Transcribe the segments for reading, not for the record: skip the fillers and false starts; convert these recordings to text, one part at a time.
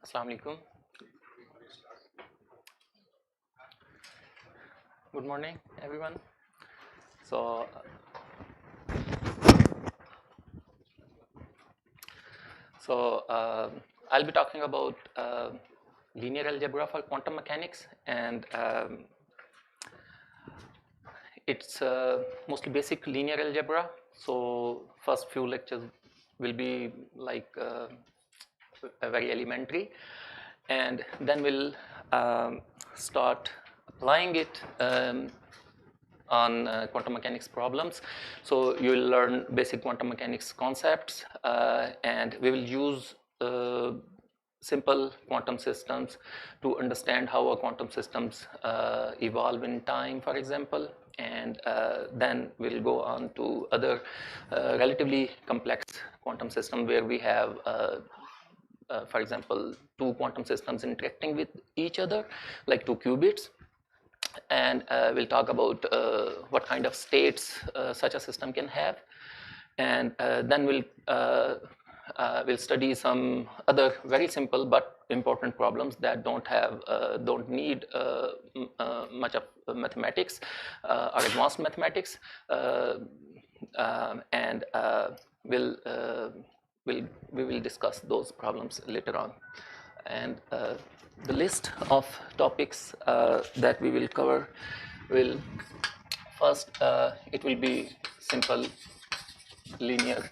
Assalamu alaikum. Good morning, everyone. So, I'll be talking about linear algebra for quantum mechanics, and it's mostly basic linear algebra. So, first few lectures will be like very elementary, and then we'll start applying it on quantum mechanics problems. So you will learn basic quantum mechanics concepts, and we will use simple quantum systems to understand how our quantum systems evolve in time, for example, and then we'll go on to other relatively complex quantum system where we have for example, two quantum systems interacting with each other, like two qubits, and we'll talk about what kind of states such a system can have, and then we'll study some other very simple but important problems that don't need much of mathematics or advanced mathematics, and we will discuss those problems later on. And the list of topics that we will cover will first, it will be simple linear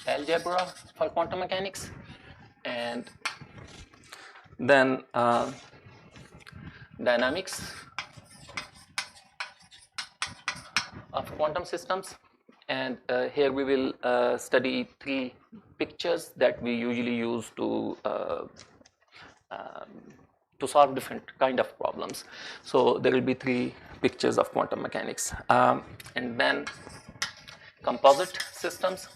algebra for quantum mechanics, and then dynamics of quantum systems. And here we will study three pictures that we usually use to solve different kind of problems. So there will be three pictures of quantum mechanics, and then composite systems,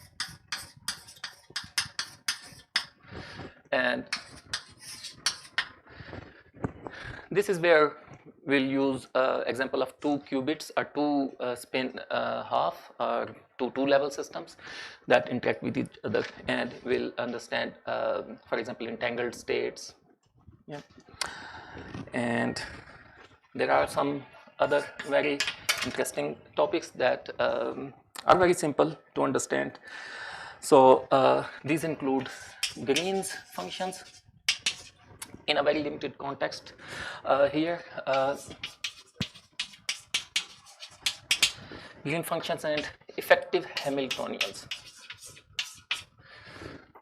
and this is where we'll use example of two qubits or two spin half or two level systems that interact with each other, and we'll understand for example entangled states. Yeah. And there are some other very interesting topics that are very simple to understand. So these include Green's functions in a very limited context here. Green functions and effective Hamiltonians.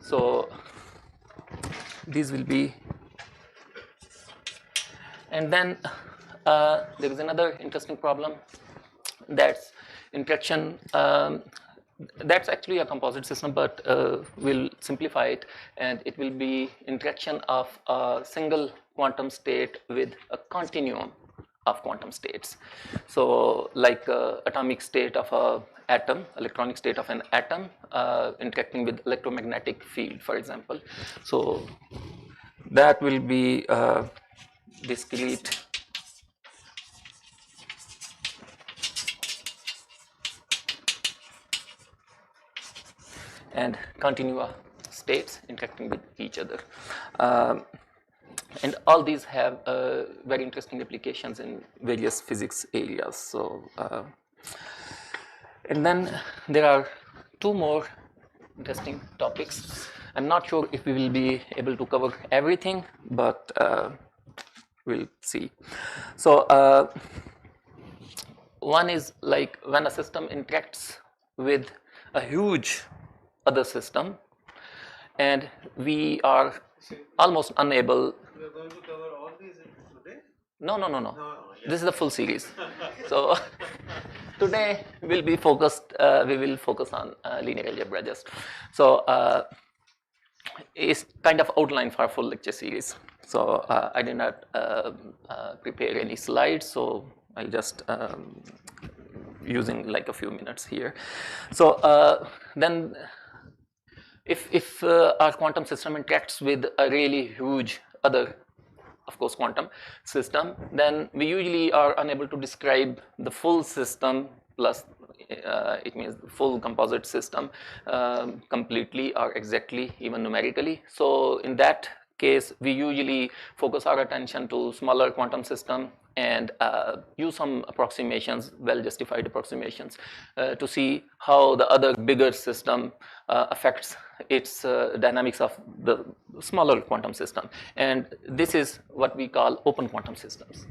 So these will be, and then there is another interesting problem, that's interaction. That's actually a composite system, but we'll simplify it, and it will be interaction of a single quantum state with a continuum of quantum states. So like atomic state of a atom, electronic state of an atom interacting with electromagnetic field, for example. So that will be discrete and continua states interacting with each other. And all these have very interesting applications in various physics areas. So, and then there are two more interesting topics. I'm not sure if we will be able to cover everything, but we'll see. So one is like when a system interacts with a huge other system, and we are almost unable. We are going to cover all these today? No. Yeah. This is the full series. So today we'll be focused. We will focus on linear algebra just. So it's kind of outline for a full lecture series. So I did not prepare any slides, so I'll just using like a few minutes here. So then if our quantum system interacts with a really huge other, of course, quantum system, then we usually are unable to describe the full system plus it means full composite system, completely or exactly, even numerically. So in that case, we usually focus our attention to smaller quantum system and use some approximations, well justified approximations, to see how the other bigger system affects its dynamics of the smaller quantum system. And this is what we call open quantum systems.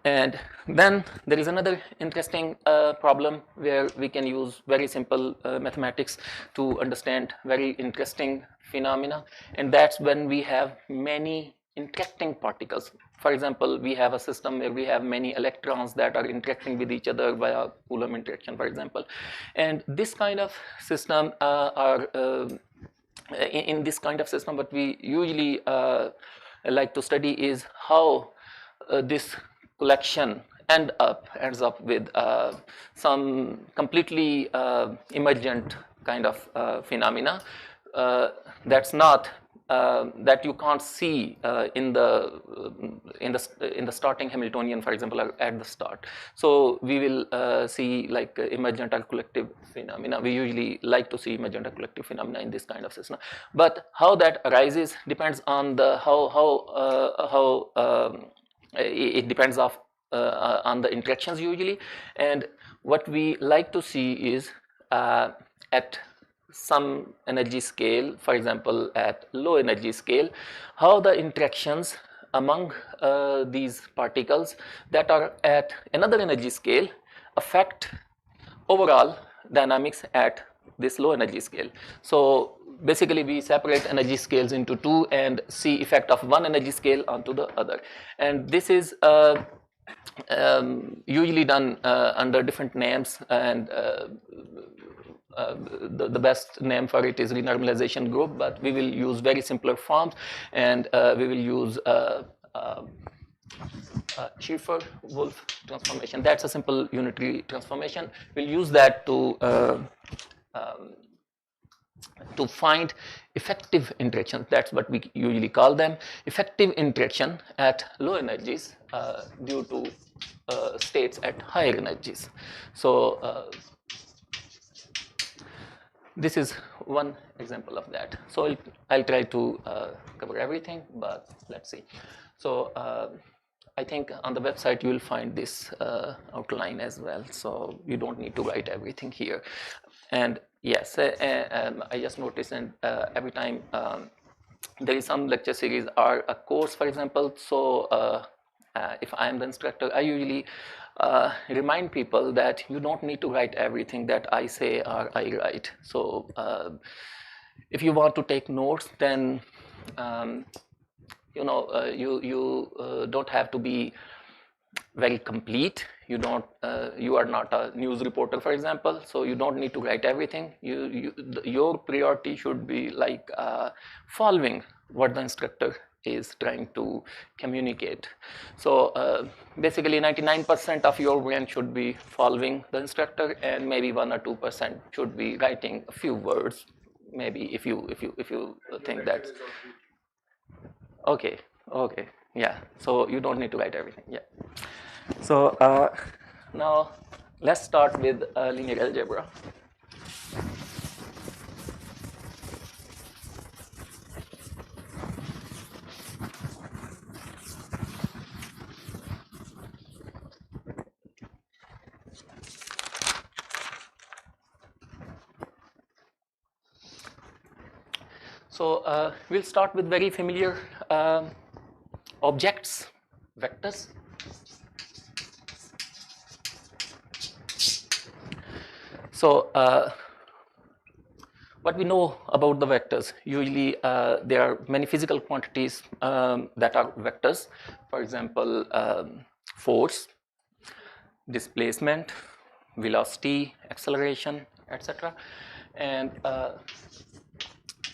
And then there is another interesting problem where we can use very simple mathematics to understand very interesting phenomena, and that's when we have many interacting particles. For example, we have a system where we have many electrons that are interacting with each other via Coulomb interaction, for example. And this kind of system in this kind of system, what we usually like to study is how this collection ends up with some completely emergent kind of phenomena that's not that you can't see in the starting Hamiltonian, for example, at the start. So we will see like emergent or collective phenomena. We usually like to see emergent or collective phenomena in this kind of system. But how that arises depends on the it depends on the interactions usually. And what we like to see is at some energy scale, for example at low energy scale, how the interactions among these particles that are at another energy scale affect overall dynamics at this low energy scale. So basically we separate energy scales into two and see effect of one energy scale onto the other. And this is usually done under different names, and the best name for it is renormalization group, but we will use very simpler forms, and we will use Schiffer-Wolff transformation. That's a simple unitary transformation. We'll use that to find effective interactions. That's what we usually call them, effective interaction at low energies due to states at higher energies. So this is one example of that. So I'll try to cover everything, but let's see. So I think on the website you will find this outline as well, so you don't need to write everything here. And yes, I just noticed, and every time there is some lecture series or a course, for example, so if I am the instructor, I usually remind people that you don't need to write everything that I say or I write. So if you want to take notes, then you know you don't have to be very complete. You are not a news reporter, for example, so you don't need to write everything. Your priority should be like following what the instructor is trying to communicate. So basically 99% of your brain should be following the instructor, and maybe 1 or 2% should be writing a few words, maybe if you think that. Okay, yeah, so you don't need to write everything. Yeah. So now let's start with linear algebra. So we'll start with very familiar objects, vectors. So what we know about the vectors, usually there are many physical quantities that are vectors. For example, force, displacement, velocity, acceleration, etc. And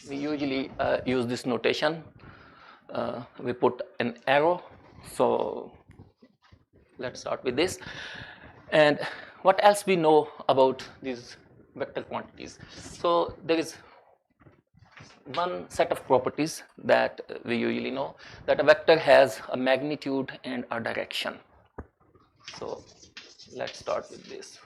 we usually use this notation. We put an arrow. So let's start with this. And what else we know about these vector quantities? So there is one set of properties that we usually know, that a vector has a magnitude and a direction. So let's start with this.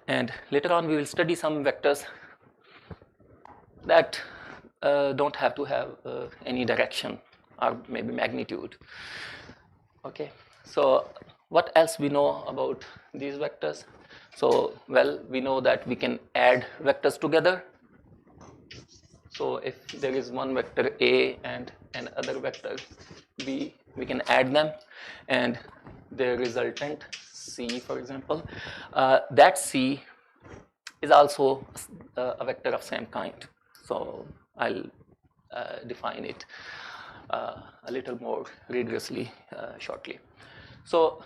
And later on we will study some vectors that don't have to have any direction or maybe magnitude. Okay, so what else we know about these vectors? So, well, we know that we can add vectors together. So if there is one vector A and another vector B, we can add them, and the resultant C, for example, that C is also a vector of same kind. So I'll define it a little more rigorously shortly. So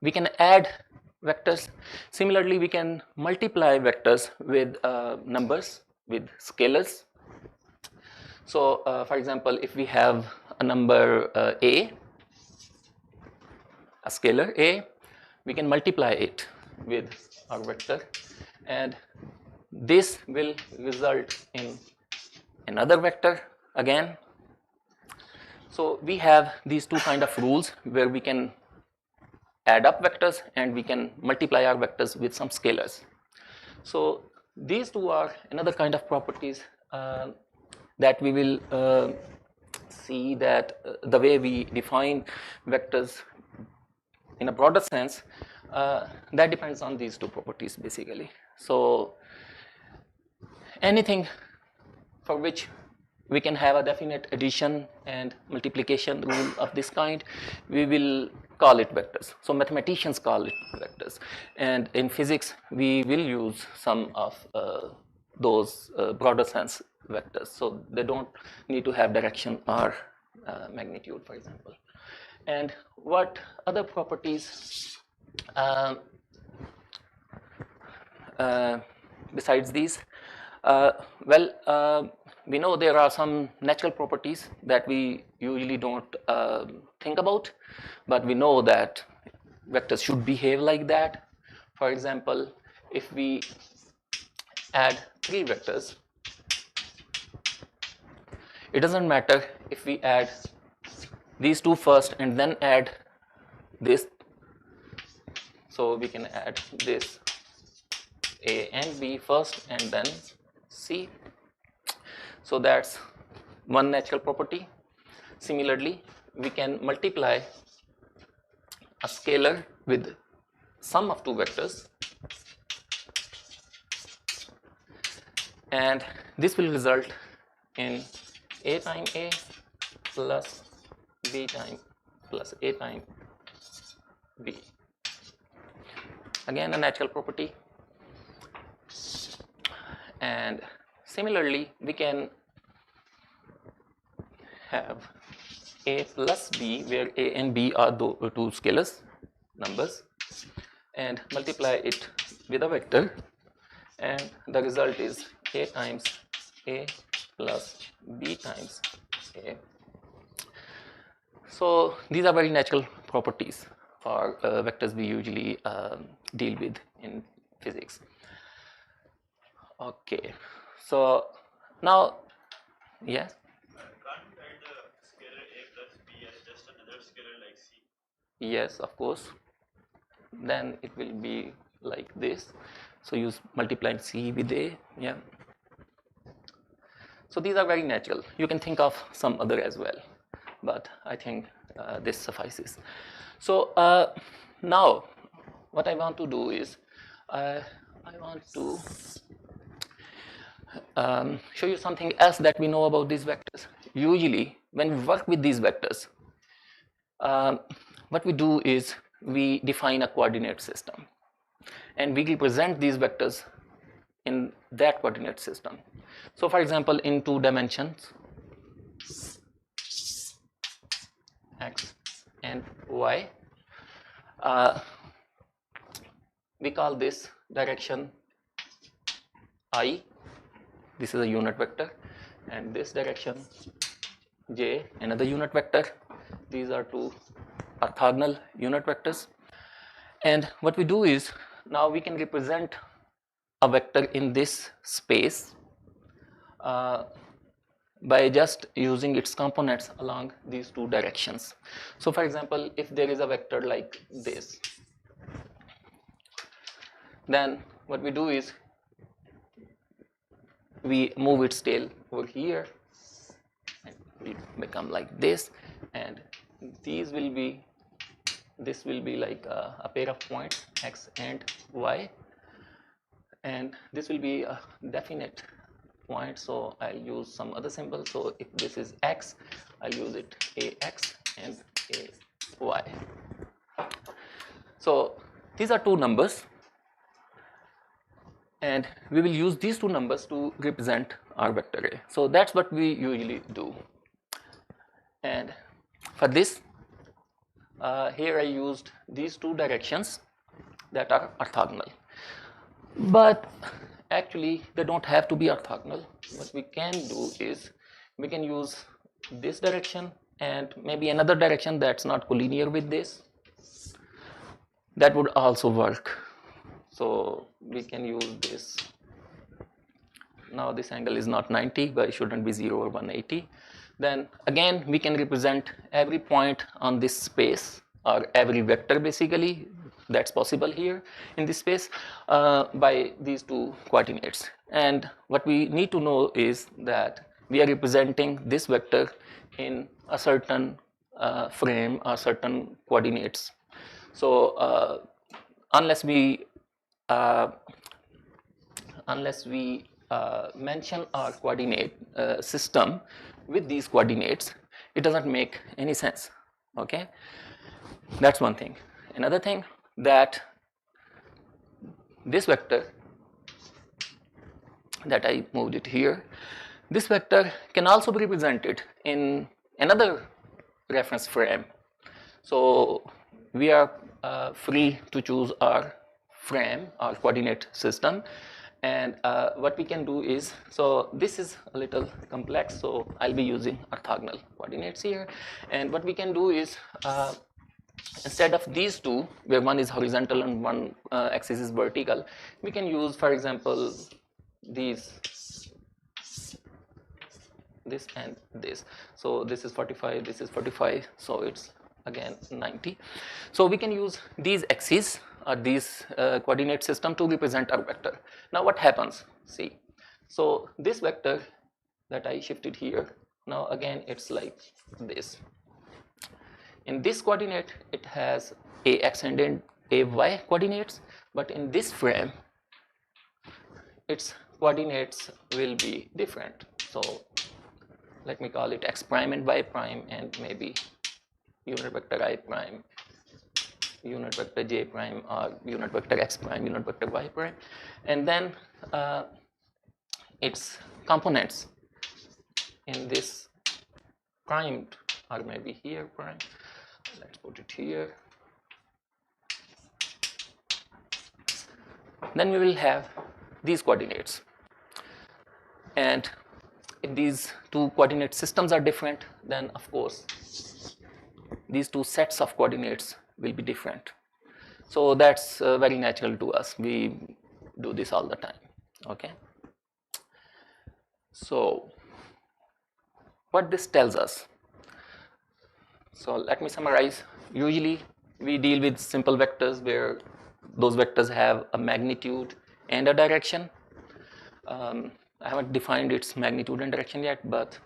we can add vectors. Similarly, we can multiply vectors with numbers, with scalars. So for example, if we have a number a scalar a, we can multiply it with our vector, and this will result in another vector again. So we have these two kind of rules where we can add up vectors and we can multiply our vectors with some scalars. So these two are another kind of properties that we will see, that the way we define vectors in a broader sense, that depends on these two properties basically. So anything for which we can have a definite addition and multiplication rule of this kind, we will call it vectors. So mathematicians call it vectors, and in physics we will use some of those broader sense vectors. So they don't need to have direction or magnitude, for example. And what other properties besides these? Well, we know there are some natural properties that we usually don't think about, but we know that vectors should behave like that. For example, if we add three vectors, it doesn't matter if we add these two first and then add this. So we can add this A and B first and then C. So that's one natural property. Similarly, we can multiply a scalar with sum of two vectors, and this will result in A times A plus B times plus A times B. Again, a natural property. And similarly, we can have A plus B, where A and B are two scalars numbers, and multiply it with a vector, and the result is A times A plus B times A. So these are very natural properties for vectors we usually deal with in physics. Okay, so now, yes? Can't we write the scalar A plus B as just another scalar like C? Yes, of course. Then it will be like this. So you multiply C with A, yeah. So these are very natural. You can think of some other as well, but I think this suffices. So now what I want to do is I want to show you something else that we know about these vectors. Usually when we work with these vectors, what we do is we define a coordinate system, and we represent these vectors in that coordinate system. So for example, in 2 dimensions, x and y, we call this direction I, this is a unit vector, and this direction j, another unit vector. These are two orthogonal unit vectors. And what we do is, now we can represent a vector in this space by just using its components along these two directions. So for example, if there is a vector like this, then what we do is we move its tail over here and it will become like this, and these will be, this will be like a pair of points x and y, and this will be a definite point, so I'll use some other symbol. So if this is x, I'll use it ax and ay. So these are two numbers, and we will use these two numbers to represent our vector A. So that's what we usually do. And for this, here I used these two directions that are orthogonal, but actually they don't have to be orthogonal. What we can do is we can use this direction and maybe another direction that's not collinear with this. That would also work. So we can use this. Now this angle is not 90, but it shouldn't be 0 or 180. Then again we can represent every point on this space, or every vector basically that's possible here in this space, by these two coordinates. And what we need to know is that we are representing this vector in a certain frame or certain coordinates. So unless we mention our coordinate system with these coordinates, it doesn't make any sense. Okay, that's one thing. Another thing, that this vector that I moved it here, this vector can also be represented in another reference frame. So we are free to choose our frame, our coordinate system. And what we can do is, so this is a little complex, so I'll be using orthogonal coordinates here. And what we can do is, instead of these two, where one is horizontal and one axis is vertical, we can use, for example, these, this and this. So this is 45, this is 45, so it's again 90. So we can use these axes or these coordinate system to represent our vector. Now what happens? See, so this vector that I shifted here, now again it's like this. In this coordinate it has ax and ay coordinates, but in this frame its coordinates will be different. So let me call it x prime and y prime, and maybe unit vector I prime, unit vector j prime, or unit vector x prime, unit vector y prime, and then its components in this primed, or maybe here prime, let's put it here. Then we will have these coordinates, and if these two coordinate systems are different, then of course these two sets of coordinates will be different. So that's very natural to us. We do this all the time. Okay. So what this tells us? So let me summarize. Usually we deal with simple vectors where those vectors have a magnitude and a direction. I haven't defined its magnitude and direction yet, but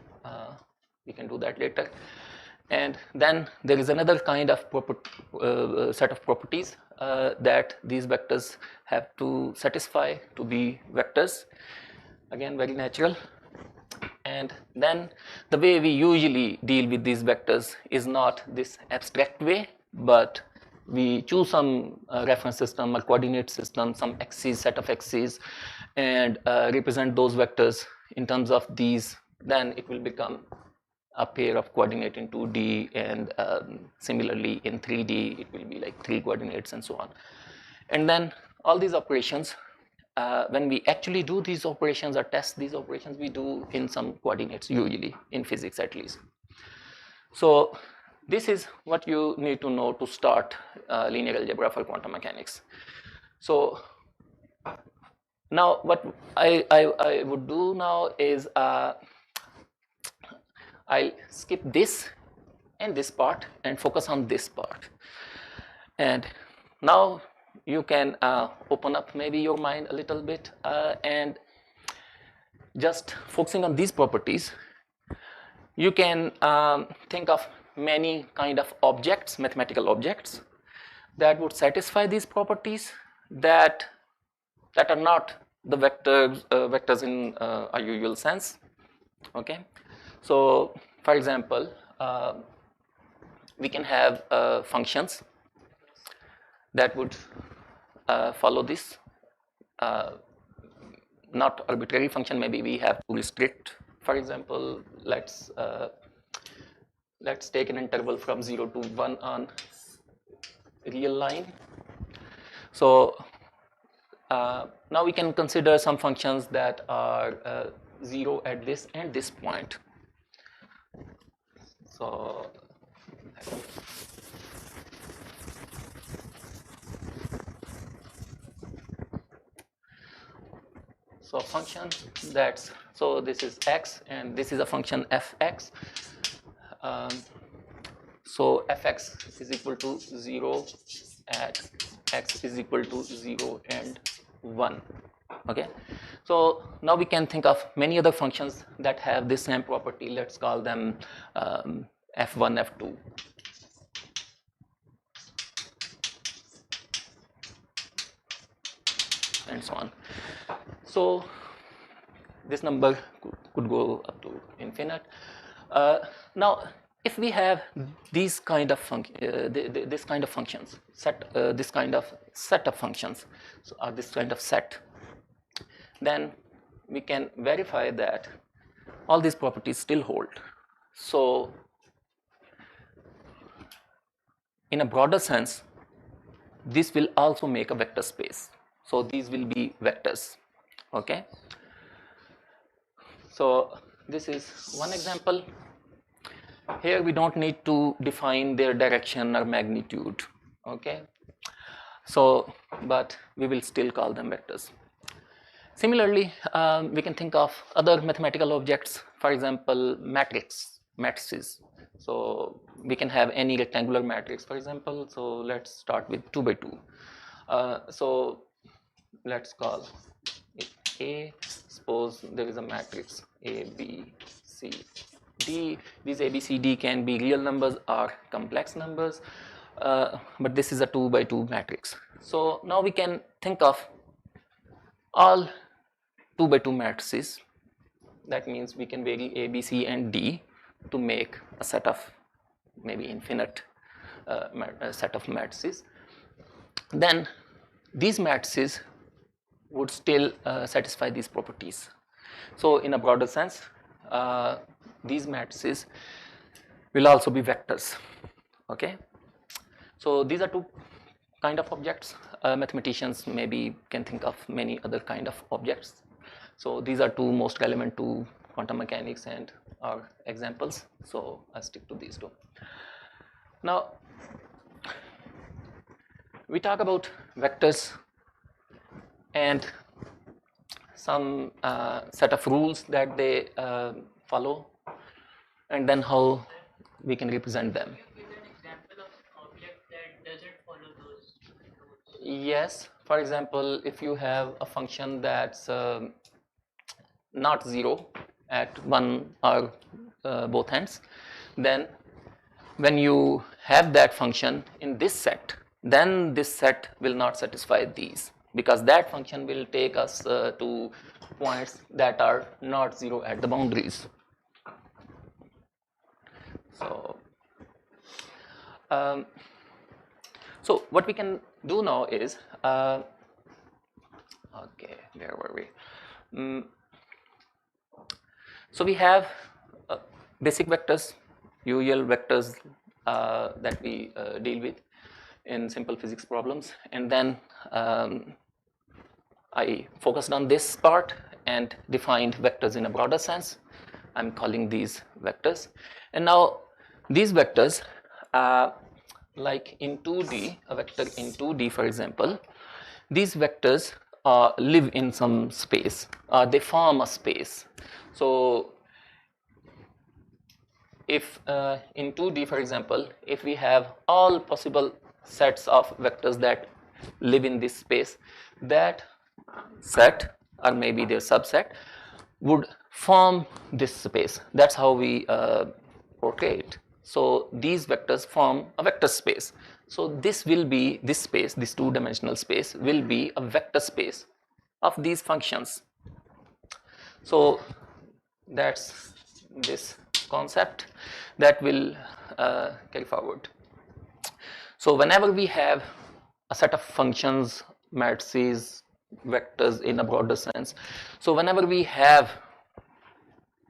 we can do that later. And then there is another kind of set of properties that these vectors have to satisfy to be vectors. Again, very natural. And then the way we usually deal with these vectors is not this abstract way, but we choose some reference system or coordinate system, some axes, set of axes, and represent those vectors in terms of these. Then it will become a pair of coordinate in 2D, and similarly in 3D it will be like 3 coordinates and so on. And then all these operations, when we actually do these operations or test these operations, we do in some coordinates, usually in physics at least. So this is what you need to know to start linear algebra for quantum mechanics. So now what I would do now is I'll skip this and this part and focus on this part. And now you can open up maybe your mind a little bit and just focusing on these properties, you can think of many kind of objects, mathematical objects that would satisfy these properties that are not the vectors in a usual sense. Okay, so for example, we can have functions that would follow this, not arbitrary function. Maybe we have to restrict. For example, let's take an interval from 0 to 1 on real line. So now we can consider some functions that are 0 at this and this point. So function that's, so this is x and this is a function fx. So fx is equal to 0 at x is equal to 0 and 1. Okay, so now we can think of many other functions that have this same property. Let's call them f1, f2. And so on. So this number could go up to infinite. Now, if we have these kind of this kind of functions, this kind of set of functions, so this kind of set, then we can verify that all these properties still hold. So in a broader sense, this will also make a vector space. So these will be vectors. Okay, so this is one example. Here we don't need to define their direction or magnitude. Okay, so but we will still call them vectors. Similarly, we can think of other mathematical objects, for example, matrices. So we can have any rectangular matrix, for example. So let's start with 2 by 2. So let's call it A. Suppose there is a matrix A, B, C, D. These A, B, C, D can be real numbers or complex numbers, but this is a 2 by 2 matrix. So now we can think of all 2 by 2 matrices. That means we can vary A, B, C and D to make a set of maybe infinite set of matrices. Then these matrices would still satisfy these properties. So in a broader sense, these matrices will also be vectors. Okay, so these are two kind of objects. Mathematicians maybe can think of many other kind of objects. So these are two most relevant to quantum mechanics and our examples. So I'll stick to these two. Now we talk about vectors and some set of rules that they follow, and then how we can represent them. Give an example of object that doesn't follow those rules. Yes, for example, if you have a function that's not 0 at one or both ends, then when you have that function in this set, then this set will not satisfy these, because that function will take us to points that are not 0 at the boundaries. So so what we can do now is okay, where were we? So we have basic vectors, usual vectors that we deal with in simple physics problems, and then I focused on this part and defined vectors in a broader sense. I'm calling these vectors, and now these vectors like in 2D, a vector in 2D, for example, these vectors live in some space. They form a space. So if in 2D, for example, if we have all possible sets of vectors that live in this space, that set or maybe their subset would form this space. That's how we portray it. So these vectors form a vector space. So this will be, this space, this two-dimensional space will be a vector space of these functions. So that's this concept that will carry forward. So whenever we have a set of functions, matrices, vectors in a broader sense, so whenever we have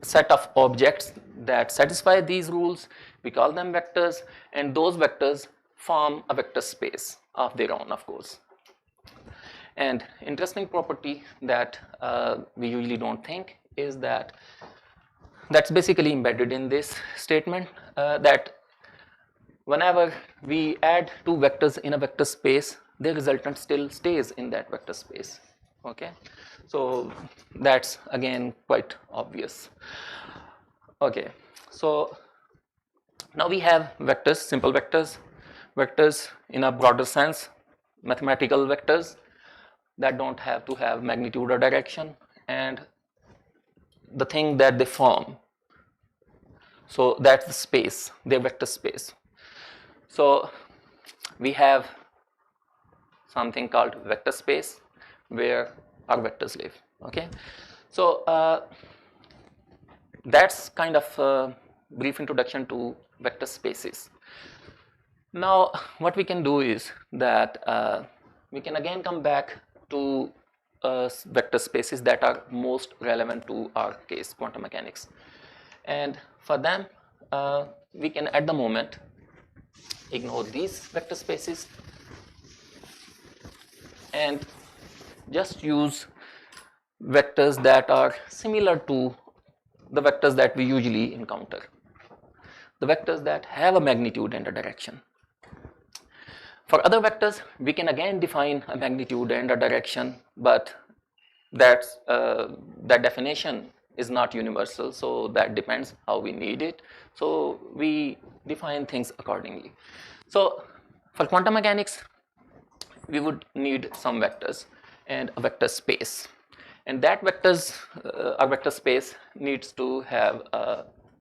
a set of objects that satisfy these rules, we call them vectors, and those vectors form a vector space of their own, of course. And interesting property that we usually don't think is that that's basically embedded in this statement, that whenever we add two vectors in a vector space, their resultant still stays in that vector space. Okay, so that's again quite obvious. Okay, so now we have vectors, simple vectors, vectors in a broader sense, mathematical vectors that don't have to have magnitude or direction, and the thing that they form. So that's the space, their vector space. So we have something called vector space where our vectors live. Okay, so that's kind of a brief introduction to vector spaces. Now what we can do is that we can again come back to vector spaces that are most relevant to our case, quantum mechanics, and for them we can at the moment ignore these vector spaces and just use vectors that are similar to the vectors that we usually encounter, the vectors that have a magnitude and a direction. For other vectors, we can again define a magnitude and a direction, but that definition is not universal, so that depends how we need it. So we define things accordingly. So for quantum mechanics, we would need some vectors and a vector space, and that a vector space needs to have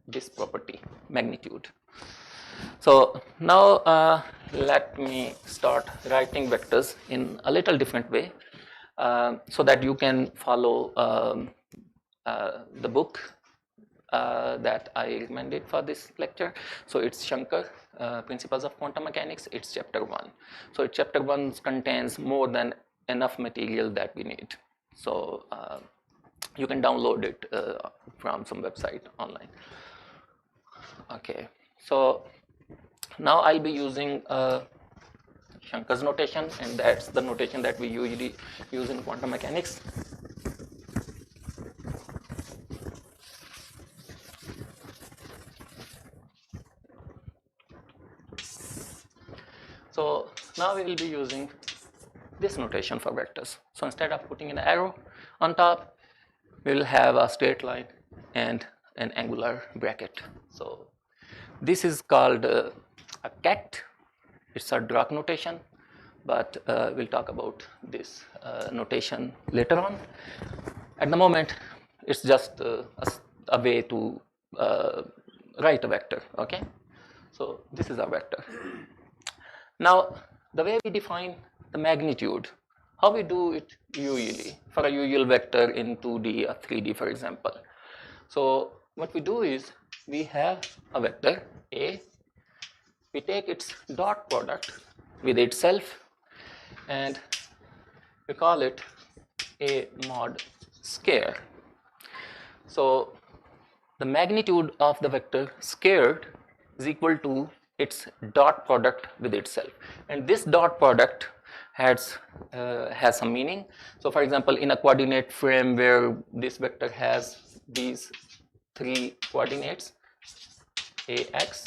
this property, magnitude. So now let me start writing vectors in a little different way so that you can follow the book that I recommended for this lecture. So it's Shankar, Principles of Quantum Mechanics. It's chapter 1. So chapter 1 contains more than enough material that we need. So you can download it from some website online. Okay, so now I'll be using Shankar's notation, and that's the notation that we usually use in quantum mechanics. So now we will be using this notation for vectors. So instead of putting an arrow on top, we will have a straight line and an angular bracket. So this is called a cat. It's a Dirac notation, but we'll talk about this notation later on. At the moment, it's just a way to write a vector. Okay, so this is a vector. Now the way we define the magnitude, how we do it usually for a usual vector in 2D or 3D, for example. So what we do is we have a vector A, we take its dot product with itself and we call it A mod square. So the magnitude of the vector squared is equal to its dot product with itself, and this dot product has some meaning. So for example, in a coordinate frame where this vector has these three coordinates, ax,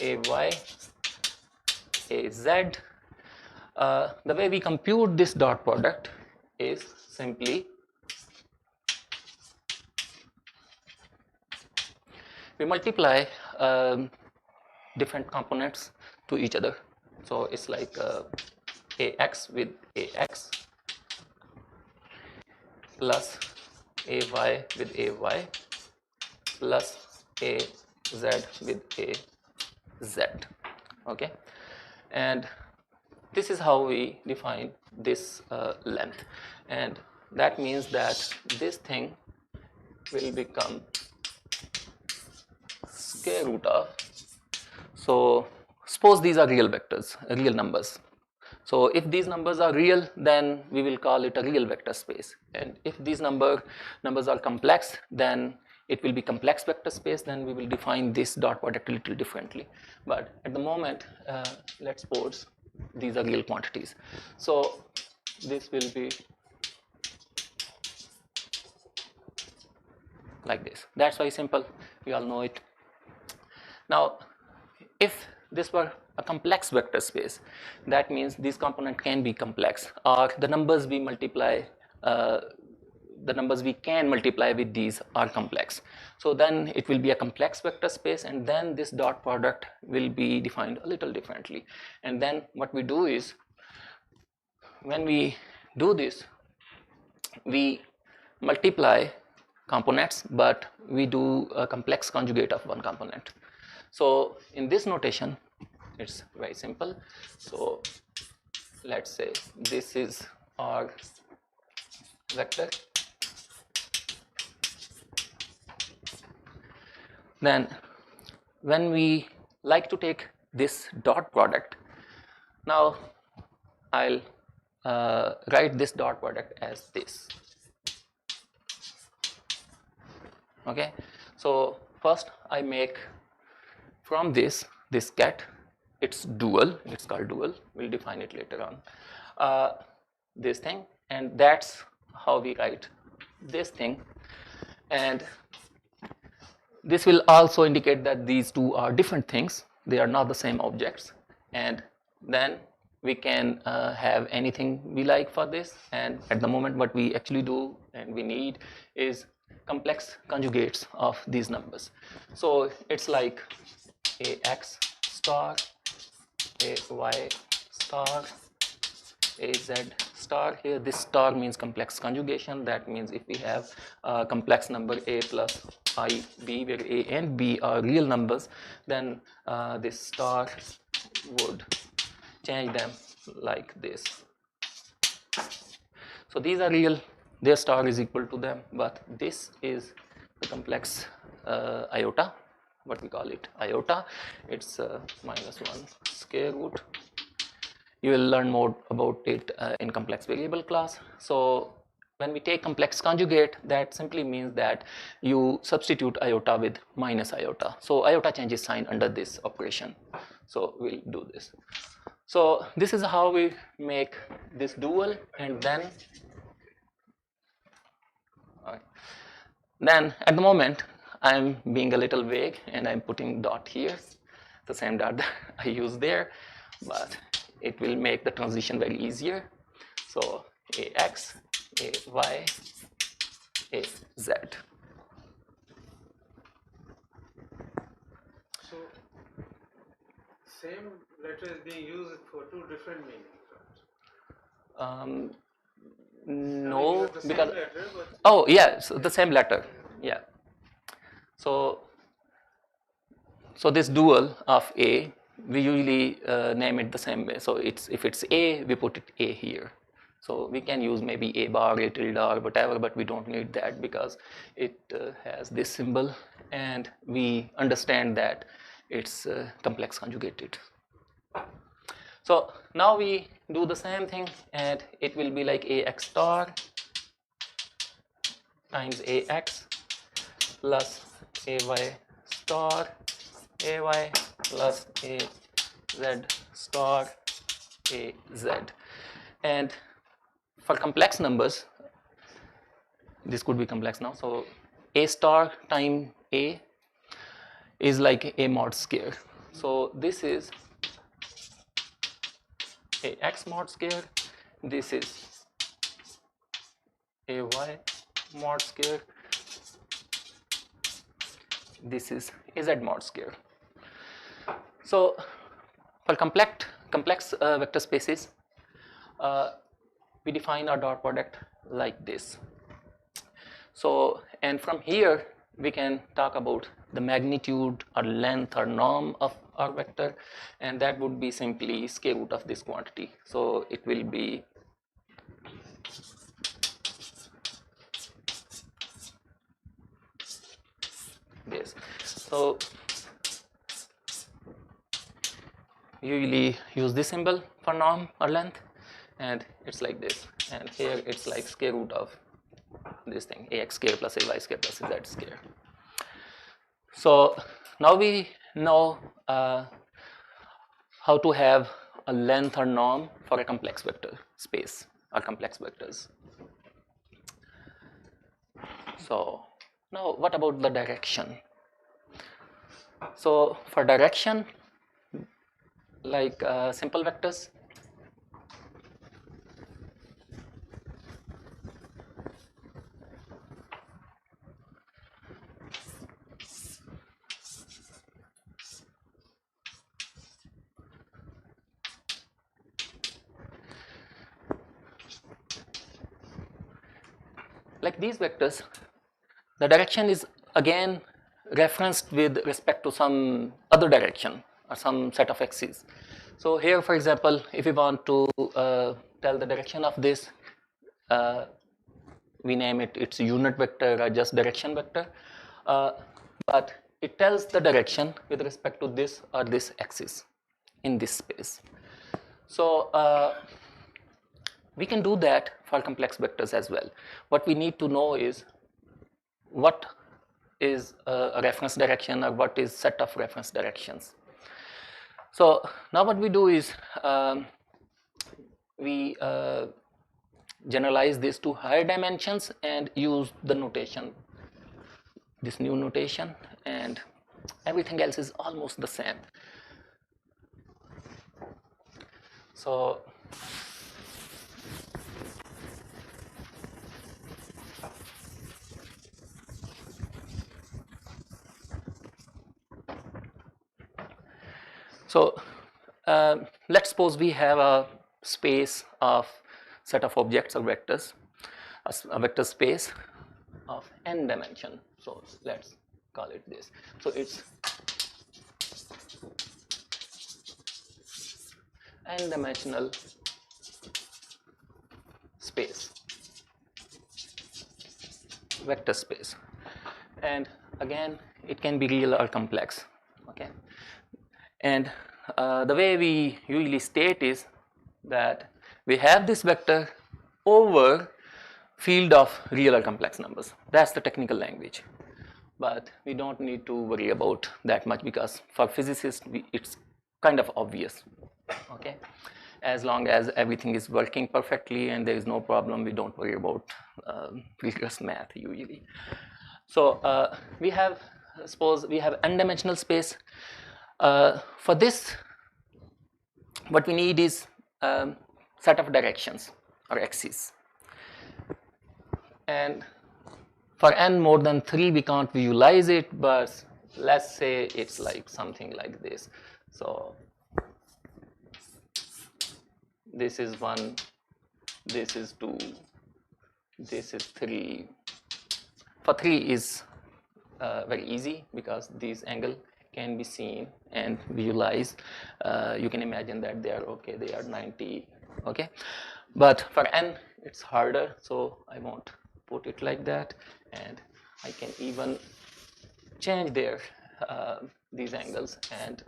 AY, AZ. The way we compute this dot product is simply we multiply different components to each other. So it's like AX with AX plus AY with AY plus AZ with AZ. Okay, and this is how we define this length, and that means that this thing will become square root of, so suppose these are real vectors, real numbers. So if these numbers are real, then we will call it a real vector space, and if these numbers are complex, then it will be complex vector space. Then we will define this dot product a little differently, but at the moment let's suppose these are real quantities. So this will be like this. That's very simple, we all know it. Now if this were a complex vector space, that means this component can be complex, or the numbers we multiply, the numbers we can multiply with these are complex. So then it will be a complex vector space, and then this dot product will be defined a little differently. And then what we do is, when we do this, we multiply components, but we do a complex conjugate of one component. So in this notation, it's very simple. So let's say this is our vector. Then when we like to take this dot product, now I'll write this dot product as this. Okay, so first I make from this cat, it's dual, it's called dual, we'll define it later on, this thing, and that's how we write this thing. And this will also indicate that these two are different things, they are not the same objects. And then we can have anything we like for this, and at the moment what we actually do and we need is complex conjugates of these numbers. So it's like AX star, AY star, AZ star. Here this star means complex conjugation. That means if we have a complex number A plus IB, where A and B are real numbers, then this star would change them like this. So these are real, their star is equal to them, but this is the complex iota, what we call it iota. It's -1 square root. You will learn more about it in complex variable class. So when we take complex conjugate, that simply means that you substitute iota with minus iota. So iota changes sign under this operation. So we'll do this. So this is how we make this dual, and then at the moment I'm being a little vague and I'm putting dot here, the same dot that I use there, but it will make the transition very easier. So AX, AY, AZ. So same letter is being used for two different meanings, right? No, the same because letter, but oh yeah, so the same letter, yeah. So this dual of A, we usually name it the same way. So it's, if it's A, we put it A here. So we can use maybe A bar, A tilde or whatever, but we don't need that because it has this symbol, and we understand that it's complex conjugated. So now we do the same thing, and it will be like AX star times AX plus AY star AY plus AZ star AZ. And for complex numbers, this could be complex now. So A star times A is like A mod square. So this is a x mod square, this is a y mod square, this is a z mod square. So for complex vector spaces, we define our dot product like this. So, and from here we can talk about the magnitude or length or norm of our vector, and that would be simply square root of this quantity. So it will be this. So usually use this symbol for norm or length, and it's like this, and here it's like square root of this thing, ax square plus ay square plus z square. So now we know how to have a length or norm for a complex vector space or complex vectors. So now what about the direction? So for direction, like simple vectors, like these vectors, the direction is again referenced with respect to some other direction or some set of axes. So here, for example, if we want to tell the direction of this, we name it its unit vector or just direction vector, but it tells the direction with respect to this or this axis in this space. So we can do that for complex vectors as well. What we need to know is what is a reference direction or what is set of reference directions. So now what we do is we generalize this to higher dimensions and use the notation, this new notation, and everything else is almost the same. So let's suppose we have a space of set of objects or vectors, a vector space of n dimension. So let's call it this. So it's n dimensional space, vector space, and again it can be real or complex. Okay, and the way we usually state is that we have this vector over field of real or complex numbers. That's the technical language, but we don't need to worry about that much because for physicists it's kind of obvious. Okay, as long as everything is working perfectly and there is no problem, we don't worry about rigorous math usually. So we have, suppose we have n-dimensional space. For this, what we need is set of directions or axes, and for n more than 3 we can't visualize it, but let's say it's like something like this. So this is 1, this is 2, this is 3. For 3 is very easy because this angle can be seen and visualized. You can imagine that they are okay, they are 90. Okay, but for n it's harder, so I won't put it like that, and I can even change their these angles and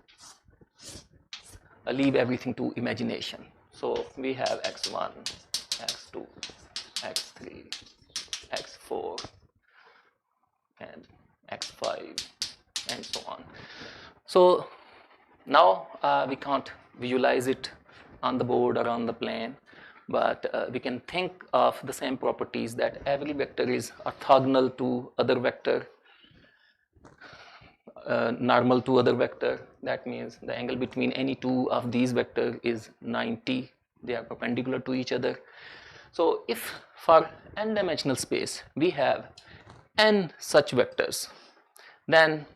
leave everything to imagination. So we have x1, x2, x3, x4, and x5, and so on. So now we can't visualize it on the board or on the plane, but we can think of the same properties, that every vector is orthogonal to other vector normal to other vector. That means the angle between any two of these vectors is 90. They are perpendicular to each other. So if for n-dimensional space we have n such vectors, then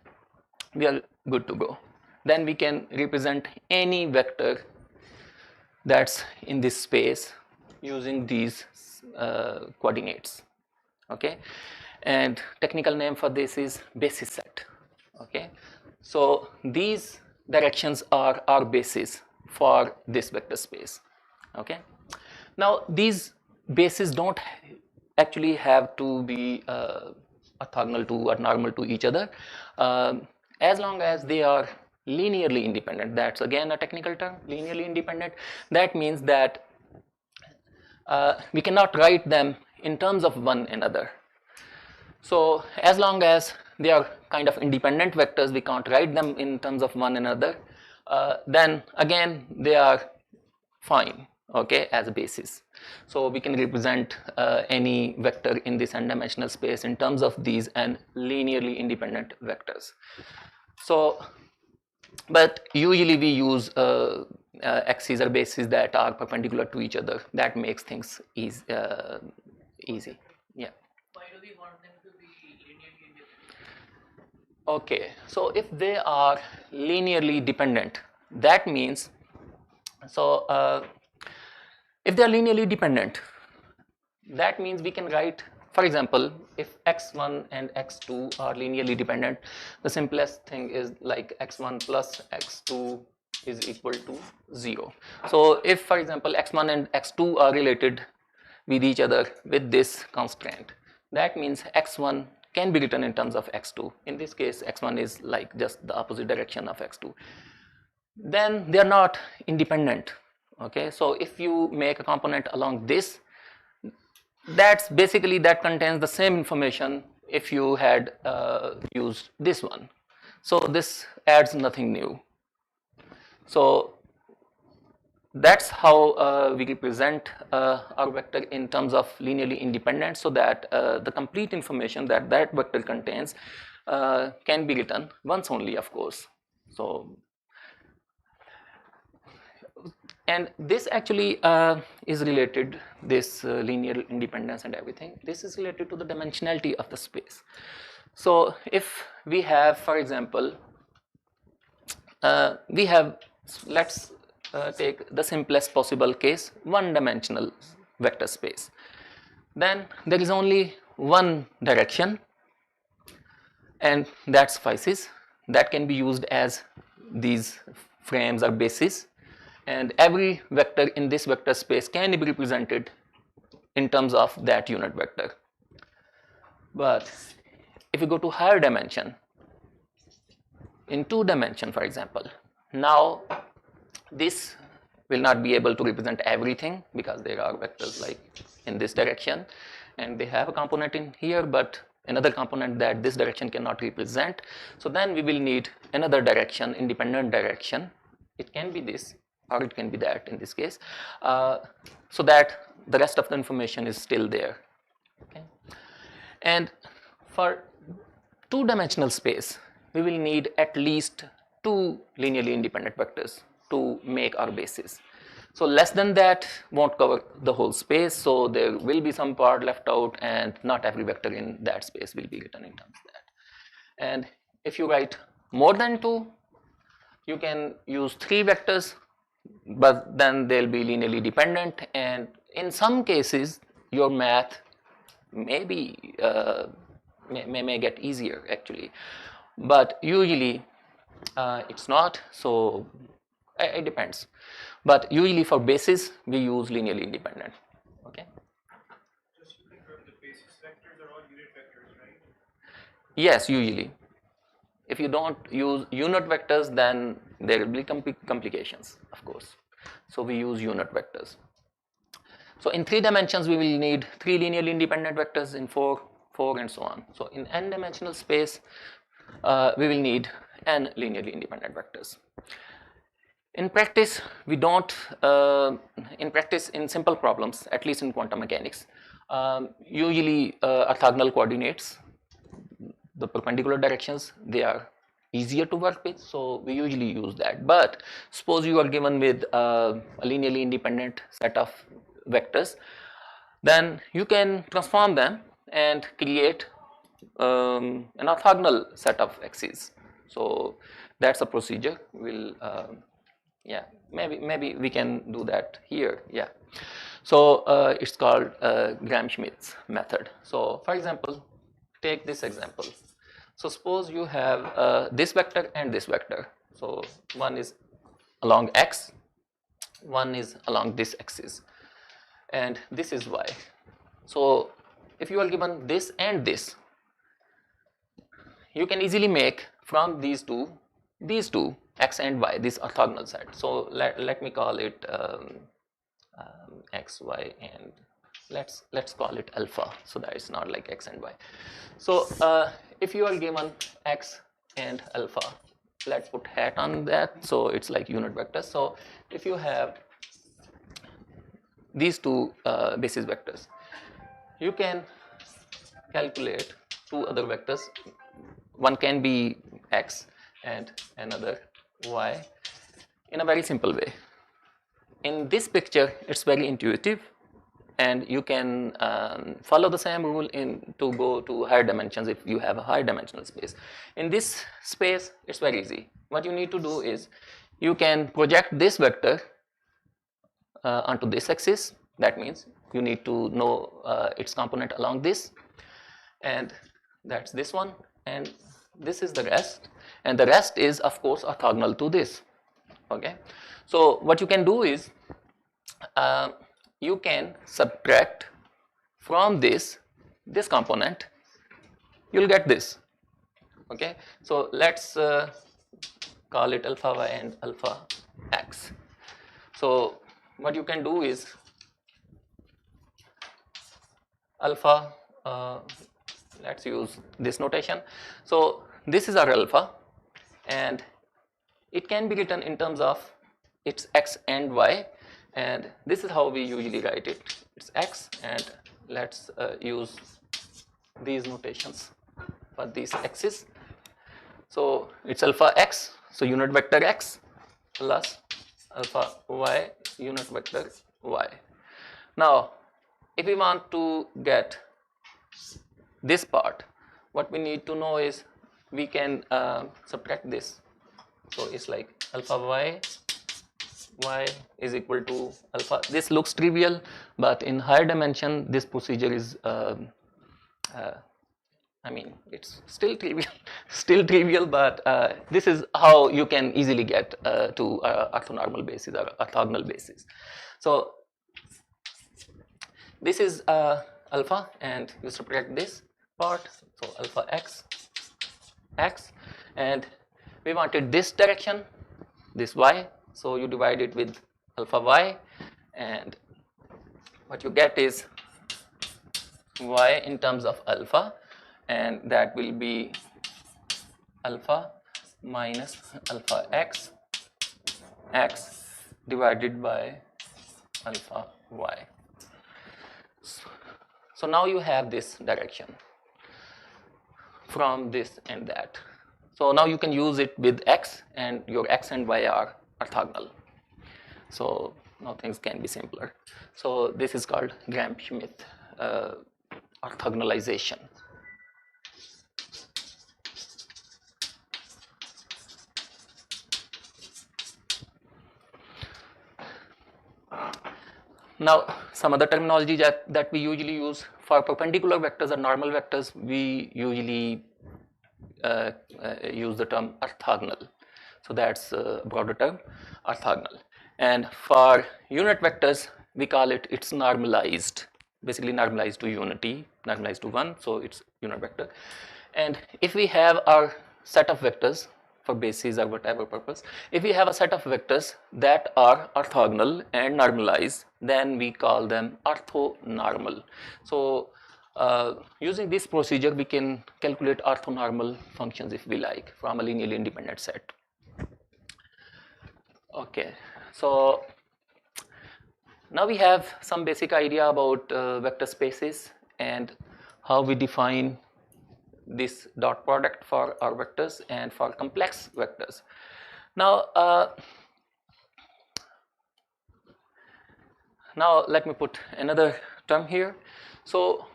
we are good to go. Then we can represent any vector that's in this space using these coordinates. Okay, and technical name for this is basis set. Okay, so these directions are our basis for this vector space. Okay, now these bases don't actually have to be orthogonal to or normal to each other, as long as they are linearly independent. That's again a technical term, linearly independent. That means that we cannot write them in terms of one another. So as long as they are kind of independent vectors, we can't write them in terms of one another, then again they are fine, okay, as a basis. So we can represent any vector in this n-dimensional space in terms of these n linearly independent vectors. So, but usually we use axes or bases that are perpendicular to each other. That makes things easy. Yeah. Why do we want them to be linearly independent? Okay, so if they are linearly dependent, that means, so if they are linearly dependent, that means we can write, for example, if x1 and x2 are linearly dependent, the simplest thing is like x1 plus x2 is equal to 0. So if, for example, x1 and x2 are related with each other with this constraint, that means x1 can be written in terms of x2. In this case, x1 is like just the opposite direction of x2. Then they are not independent. Okay, so if you make a component along this, that's basically that contains the same information if you had used this one. So this adds nothing new. So that's how we represent our vector in terms of linearly independent, so that the complete information that that vector contains can be written once only, of course. So, and this actually is related, this linear independence and everything, this is related to the dimensionality of the space. So if we have, for example, we have, let's take the simplest possible case, one-dimensional vector space. Then there is only one direction, and that suffices. That can be used as these frames or bases, and every vector in this vector space can be represented in terms of that unit vector. But if you go to higher dimension, in 2 dimension, for example, now this will not be able to represent everything, because there are vectors like in this direction, and they have a component in here, but another component that this direction cannot represent. So then we will need another direction, independent direction. It can be this or it can be that in this case, so that the rest of the information is still there. Okay. And for 2-dimensional space, we will need at least 2 linearly independent vectors to make our basis. So less than that won't cover the whole space, so there will be some part left out, and not every vector in that space will be written in terms of that. And if you write more than 2, you can use 3 vectors, but then they'll be linearly dependent, and in some cases your math may be may get easier actually, but usually it's not. So it depends, but usually for basis we use linearly independent. Okay. Just to confirm, the basis vectors are all unit vectors, right? Yes, usually. If you don't use unit vectors, then there will be complications, of course. So we use unit vectors. So in 3 dimensions, we will need 3 linearly independent vectors, in 4, and so on. So in n-dimensional space, we will need n linearly independent vectors. In practice, we don't, in practice, in simple problems, at least in quantum mechanics, usually orthogonal coordinates, the perpendicular directions, they are easier to work with, so we usually use that. But suppose you are given with a linearly independent set of vectors, then you can transform them and create an orthogonal set of axes. So that's a procedure. We'll yeah, maybe we can do that here. Yeah. So it's called Gram-Schmidt's method. So for example, take this example. So suppose you have this vector and this vector. So one is along x, one is along this axis, and this is y. So if you are given this and this, you can easily make from these two x and y, this orthogonal set. So let me call it x, y, and let's call it alpha, so that it's not like x and y. So if you are given x and alpha, let's put hat on that, so it's like unit vectors. So if you have these two basis vectors, you can calculate two other vectors. One can be x and another y in a very simple way. In this picture, it's very intuitive, and you can follow the same rule to go to higher dimensions if you have a high dimensional space. In this space, it's very easy. What you need to do is you can project this vector onto this axis. That means you need to know its component along this, and that's this one, and this is the rest, and the rest is of course orthogonal to this. Okay, so what you can do is you can subtract from this component, you'll get this. Okay, so let's call it alpha y and alpha x. So what you can do is alpha, let's use this notation. So this is our alpha, and it can be written in terms of its x and y, and this is how we usually write it. It's x, and let's use these notations for these x's. So it's alpha x, so unit vector x, plus alpha y, unit vector y. Now if we want to get this part, what we need to know is we can subtract this. So it's like alpha y is equal to alpha. This looks trivial, but in higher dimension this procedure is I mean, it's still trivial, but this is how you can easily get to orthonormal basis or orthogonal basis. So this is alpha, and you subtract this part, so alpha x, and we wanted this direction, this y, so you divide it with alpha y, and what you get is y in terms of alpha, and that will be alpha minus alpha x divided by alpha y. So now you have this direction from this and that. So now you can use it with x, and your x and y are orthogonal. So now things can be simpler. So this is called Gram-Schmidt orthogonalization. Now some other terminology that we usually use for perpendicular vectors or normal vectors, we usually use the term orthogonal. So that's a broader term, orthogonal. And for unit vectors, we call it, it's normalized, basically normalized to unity, normalized to 1, so it's unit vector. And if we have our set of vectors for basis or whatever purpose, if we have a set of vectors that are orthogonal and normalized, then we call them orthonormal. So using this procedure, we can calculate orthonormal functions if we like from a linearly independent set. Okay, so now we have some basic idea about vector spaces and how we define this dot product for our vectors and for complex vectors. Now, let me put another term here. So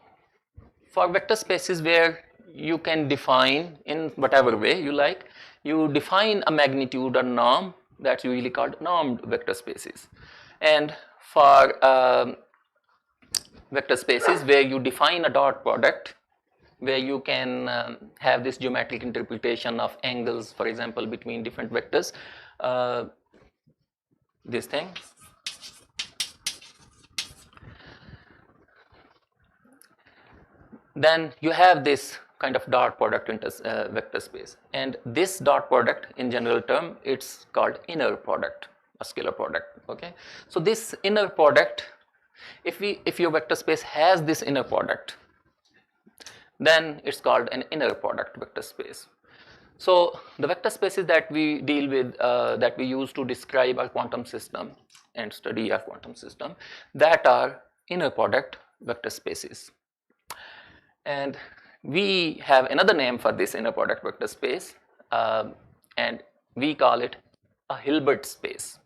for vector spaces where you can define in whatever way you like, you define a magnitude or norm, that's usually called normed vector spaces. And for vector spaces where you define a dot product, where you can have this geometric interpretation of angles, for example, between different vectors, this thing. Then you have this kind of dot product vector space, and this dot product in general term, it's called inner product, a scalar product. Okay, so this inner product, if your vector space has this inner product, then it's called an inner product vector space. So the vector spaces that we deal with, that we use to describe our quantum system and study our quantum system, that are inner product vector spaces. And we have another name for this inner product vector space, and we call it a Hilbert space.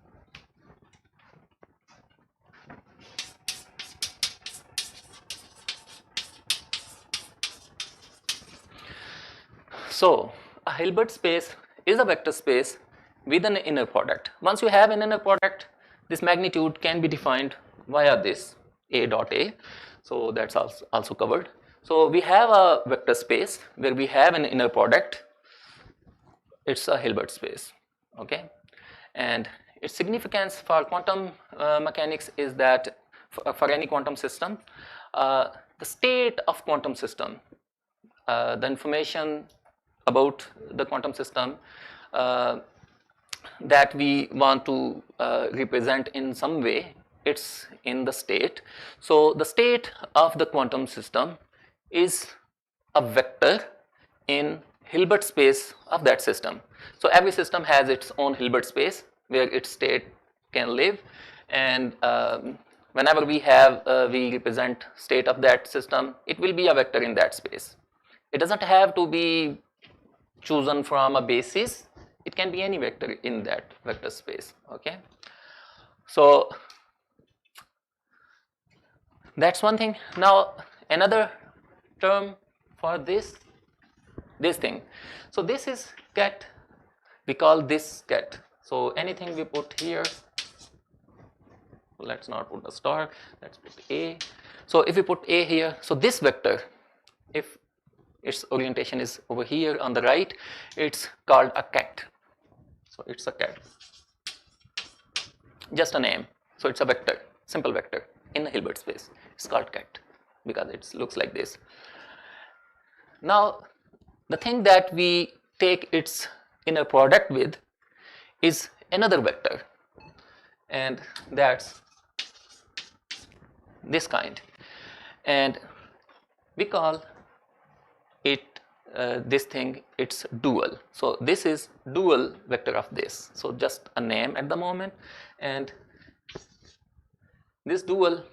So a Hilbert space is a vector space with an inner product. Once you have an inner product, this magnitude can be defined via this A dot A. So that's also covered. So we have a vector space where we have an inner product. It's a Hilbert space. Okay, and its significance for quantum mechanics is that for any quantum system, the state of quantum system, the information about the quantum system that we want to represent in some way, it's in the state. So the state of the quantum system is a vector in Hilbert space of that system. So every system has its own Hilbert space where its state can live, and whenever we represent state of that system, it will be a vector in that space. It doesn't have to be chosen from a basis, it can be any vector in that vector space. Okay, so that's one thing. Now another term for this thing, so this is ket, we call this ket. So anything we put here, let's not put a star, let's put A. So if we put A here, so this vector, if its orientation is over here on the right, it's called a ket. So it's a ket, just a name. So it's a vector, simple vector in a Hilbert space. It's called ket because it looks like this. Now the thing that we take its inner product with is another vector, and that's this kind, and we call it this thing, it's dual. So this is dual vector of this, so just a name at the moment, and this dual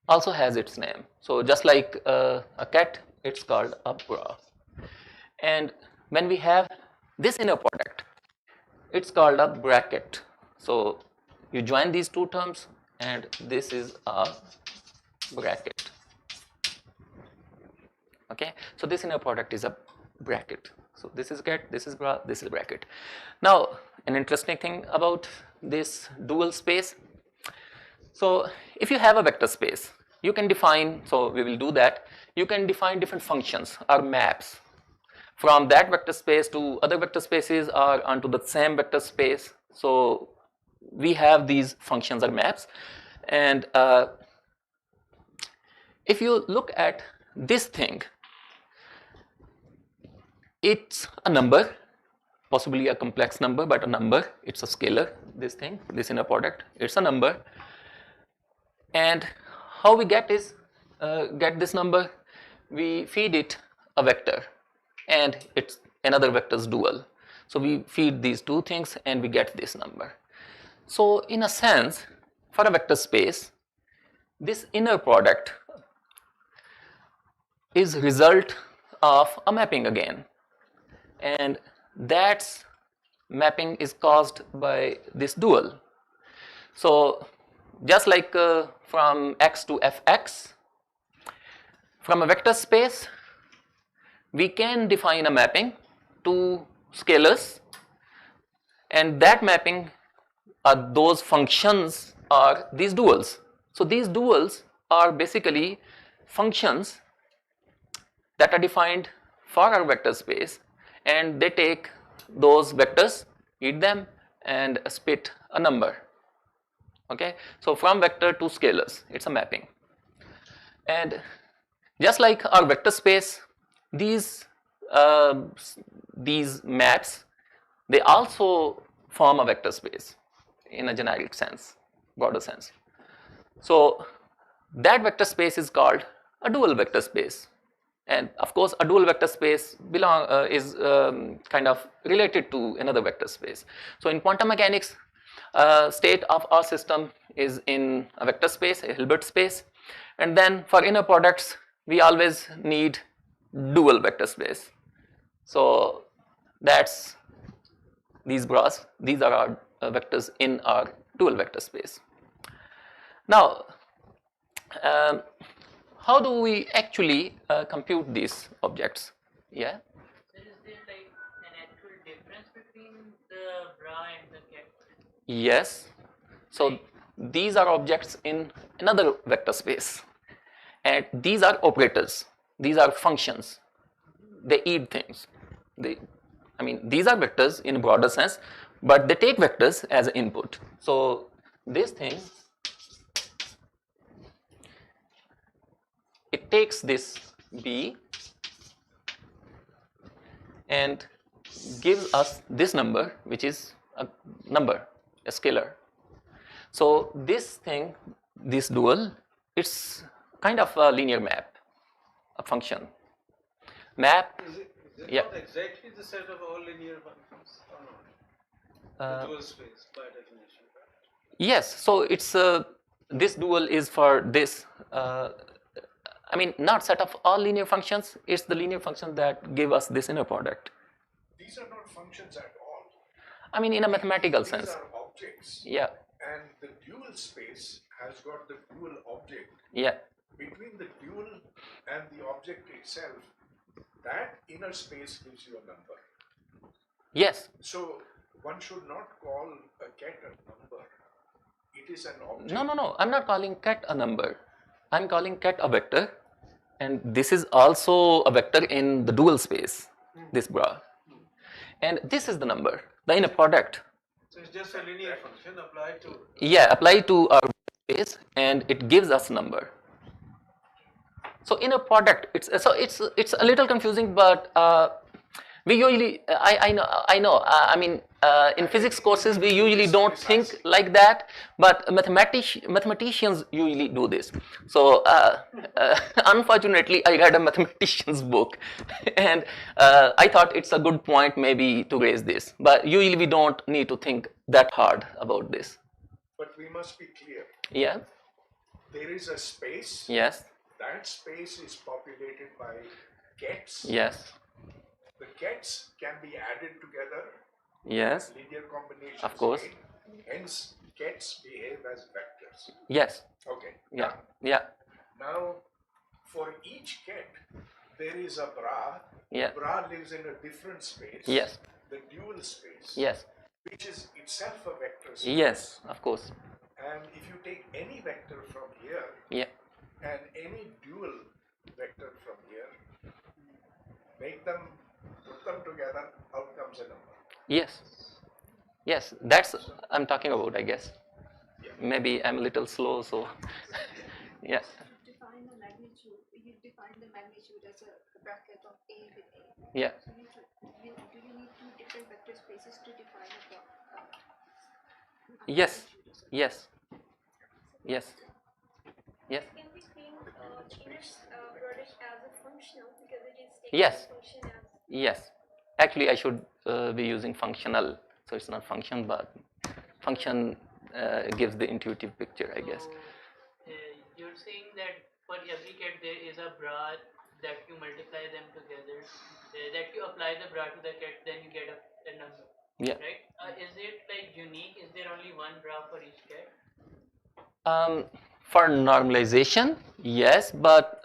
also has its name. So just like a ket, it's called a bra. And when we have this inner product, it's called a bracket. So you join these two terms and this is a bracket. Okay, so this inner product is a bracket. So this is ket, this is bra, this is bracket. Now an interesting thing about this dual space, so if you have a vector space, you can define, so we will do that, you can define different functions or maps from that vector space to other vector spaces or onto the same vector space. So we have these functions or maps, and if you look at this thing, it's a number, possibly a complex number, but a number, it's a scalar, this thing, this inner product, it's a number. And how we get this number, we feed it a vector and it's another vector's dual. So we feed these two things and we get this number. So in a sense, for a vector space, this inner product is result of a mapping again, and that mapping is caused by this dual. So just like from X to Fx, from a vector space, we can define a mapping to scalars, and that mapping are those functions are these duals. So these duals are basically functions that are defined for our vector space, and they take those vectors, read them, and spit a number. Okay, so from vector to scalars, it's a mapping. And just like our vector space, these maps, they also form a vector space in a generic sense, broader sense. So that vector space is called a dual vector space. And of course, a dual vector space is kind of related to another vector space. So in quantum mechanics, state of our system is in a vector space, a Hilbert space. And then for inner products, we always need dual vector space. So that's these bras, these are our vectors in our dual vector space. Now, how do we actually compute these objects? Yeah? So is there like an actual difference between the bra and the cat? Yes. So these are objects in another vector space, and these are operators, these are functions, they eat things. These are vectors in a broader sense, but they take vectors as an input. So this thing, it takes this B and gives us this number, which is a number, a scalar. So this thing, this dual, it's kind of a linear map, a function. Map. Is it Yeah. not exactly the set of all linear functions or not? The dual space by definition. Yes, so it's this dual is for this. Not set of all linear functions. It's the linear function that give us this inner product. These are not functions at all. In a mathematical sense. These are objects. Yeah. And the dual space has got the dual object. Yeah. Between the dual and the object itself, that inner space gives you a number. Yes. So one should not call a cat a number. It is an object. No. I'm not calling cat a number. I'm calling cat a vector, and this is also a vector in the dual space, this bra. And this is the number, the inner product. So it's just a linear function applied to. Yeah, applied to our space, and it gives us number. So inner product, it's a little confusing, but we usually I know in physics courses we usually don't think like that, but mathematicians usually do this. So unfortunately, I read a mathematician's book, and I thought it's a good point maybe to raise this, but usually we don't need to think that hard about this. But we must be clear. Yeah. There is a space. Yes. That space is populated by cats. Yes. The cats can be added together. Yes. Linear combinations. Of course. Made. Hence, cats behave as vectors. Yes. Okay. Yeah. Yeah. Now, for each cat, there is a bra. Yeah. Bra lives in a different space. Yes. The dual space. Yes. Which is itself a vector space. Yes. Of course. And if you take any vector from here. Yeah. And any dual vector from here, make them, put them together, out comes a number. Yes. Yes, that's I'm talking about, I guess. Yeah. Maybe I'm a little slow, so yeah. To define the magnitude, you define the magnitude as a bracket of A with A. Yeah. So do you need two different vector spaces to define a Yes. magnitude as a- Yes. Yes. Yes. Can we think inner product as a functional because it is taking Yes. a function as Yes. Actually, I should be using functional, so it's not function, but function gives the intuitive picture, I guess. So, you're saying that for every cat there is a bra that you multiply them together, that you apply the bra to the cat, then you get a number. Yeah. Right? Is it like unique? Is there only one bra for each cat? For normalization, yes, but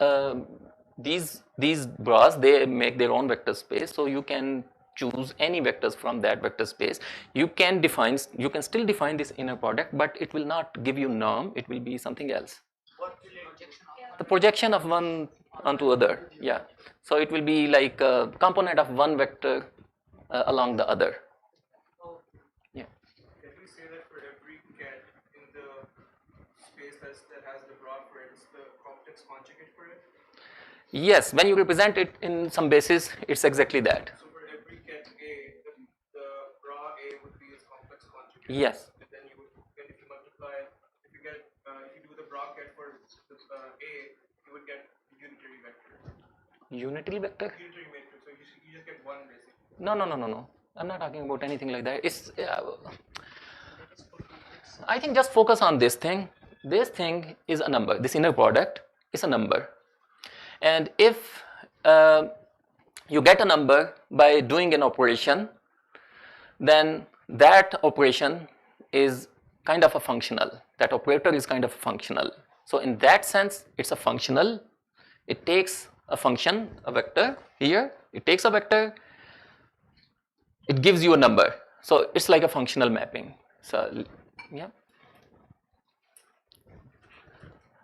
these bras, they make their own vector space, so you can choose any vectors from that vector space. You can still define this inner product, but it will not give you norm. It will be something else. What will it The projection of one onto other, yeah. So it will be like a component of one vector along the other. Yeah. Can we say that for every cat in the space that has the bra for it, it's the complex conjugate for it? Yes, when you represent it in some basis, it's exactly that. So for every cat A, the bra A would be its complex conjugate. Yes. And then you would, and if you multiply, if you do the bra cat for the A, you would get unitary vector. Unitary vector? Unitary matrix. So you just get one basically. No. I'm not talking about anything like that. It's. I think just focus on this thing. This thing is a number. This inner product is a number. And if you get a number by doing an operation, then that operation is kind of a functional. That operator is kind of a functional. So in that sense, it's a functional. It takes a function, a vector here. It takes a vector. It gives you a number. So it's like a functional mapping. So yeah.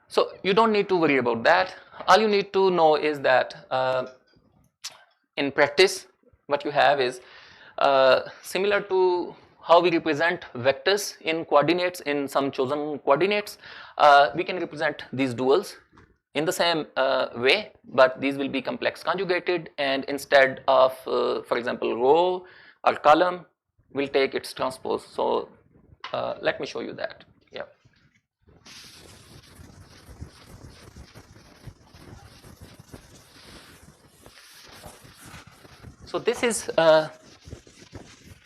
So you don't need to worry about that. All you need to know is that in practice, what you have is similar to how we represent vectors in coordinates, in some chosen coordinates, we can represent these duals in the same way, but these will be complex conjugated, and instead of, for example, row or column, we'll take its transpose. So let me show you that. Yeah. So this is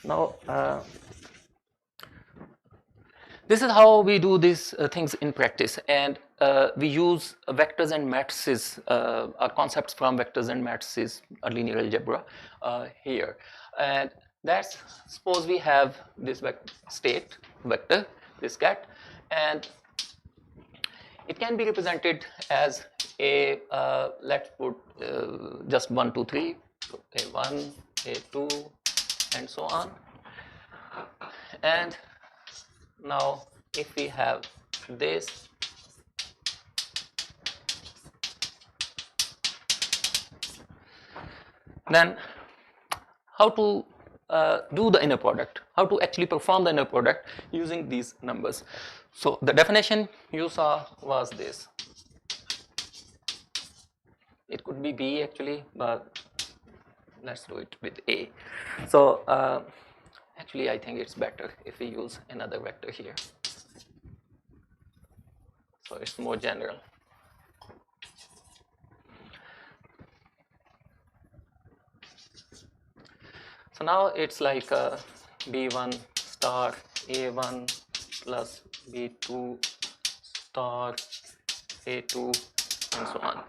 now this is how we do these things in practice, and we use vectors and matrices, or concepts from vectors and matrices, or linear algebra here. And that's, suppose we have this state vector, this cat, and it can be represented as a, let's put just 1, 2, 3, so A1, A2, and so on. And now if we have this, then how to do the inner product, how to actually perform the inner product using these numbers. So the definition you saw was this. It could be B actually, but let's do it with A. So actually I think it's better if we use another vector here. So it's more general. So now it's like B1 star A1 plus B2 star A2 and so on.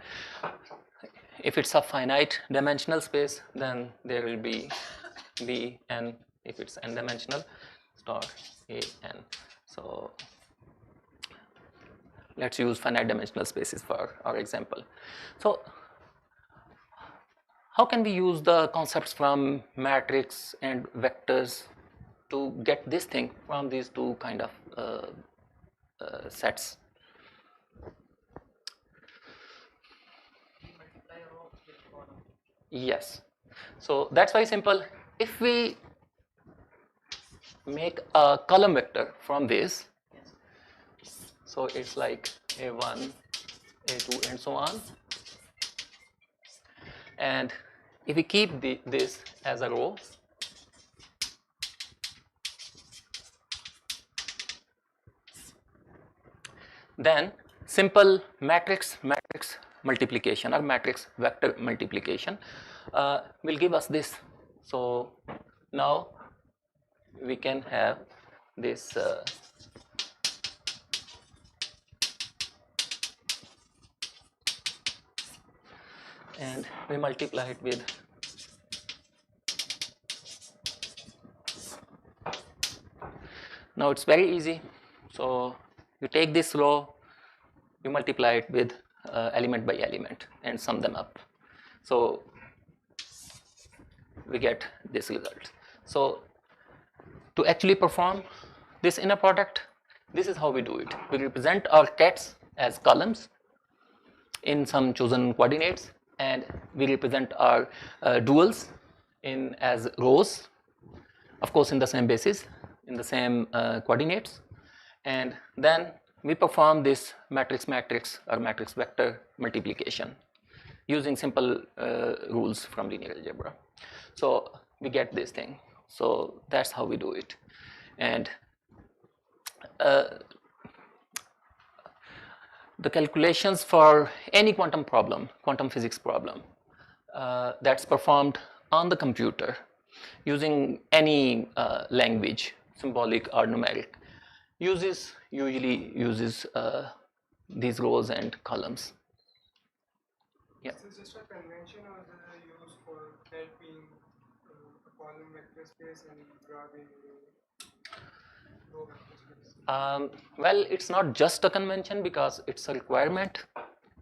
If it's a finite dimensional space, then there will be Bn. If it's n dimensional, star An. So let's use finite dimensional spaces for our example. So how can we use the concepts from matrix and vectors to get this thing from these two kind of sets? Yes. So that's very simple. If we make a column vector from this, so it's like A1, A2, and so on. And if we keep this as a row, then simple matrix multiplication or matrix vector multiplication will give us this. So now we can have this and we multiply it with now it's very easy. So you take this row, you multiply it with element by element and sum them up. So we get this result. So to actually perform this inner product, this is how we do it. We represent our cats as columns in some chosen coordinates, and we represent our duals in as rows, of course in the same basis, in the same coordinates, and then we perform this matrix or matrix vector multiplication using simple rules from linear algebra. So we get this thing. So that's how we do it. And the calculations for any quantum problem, quantum physics problem, that's performed on the computer using any language, symbolic or numeric, usually uses these rows and columns. Yeah. Is this just a convention or is it used for helping a column vector space and grabbing row vector space? Well, it's not just a convention because it's a requirement.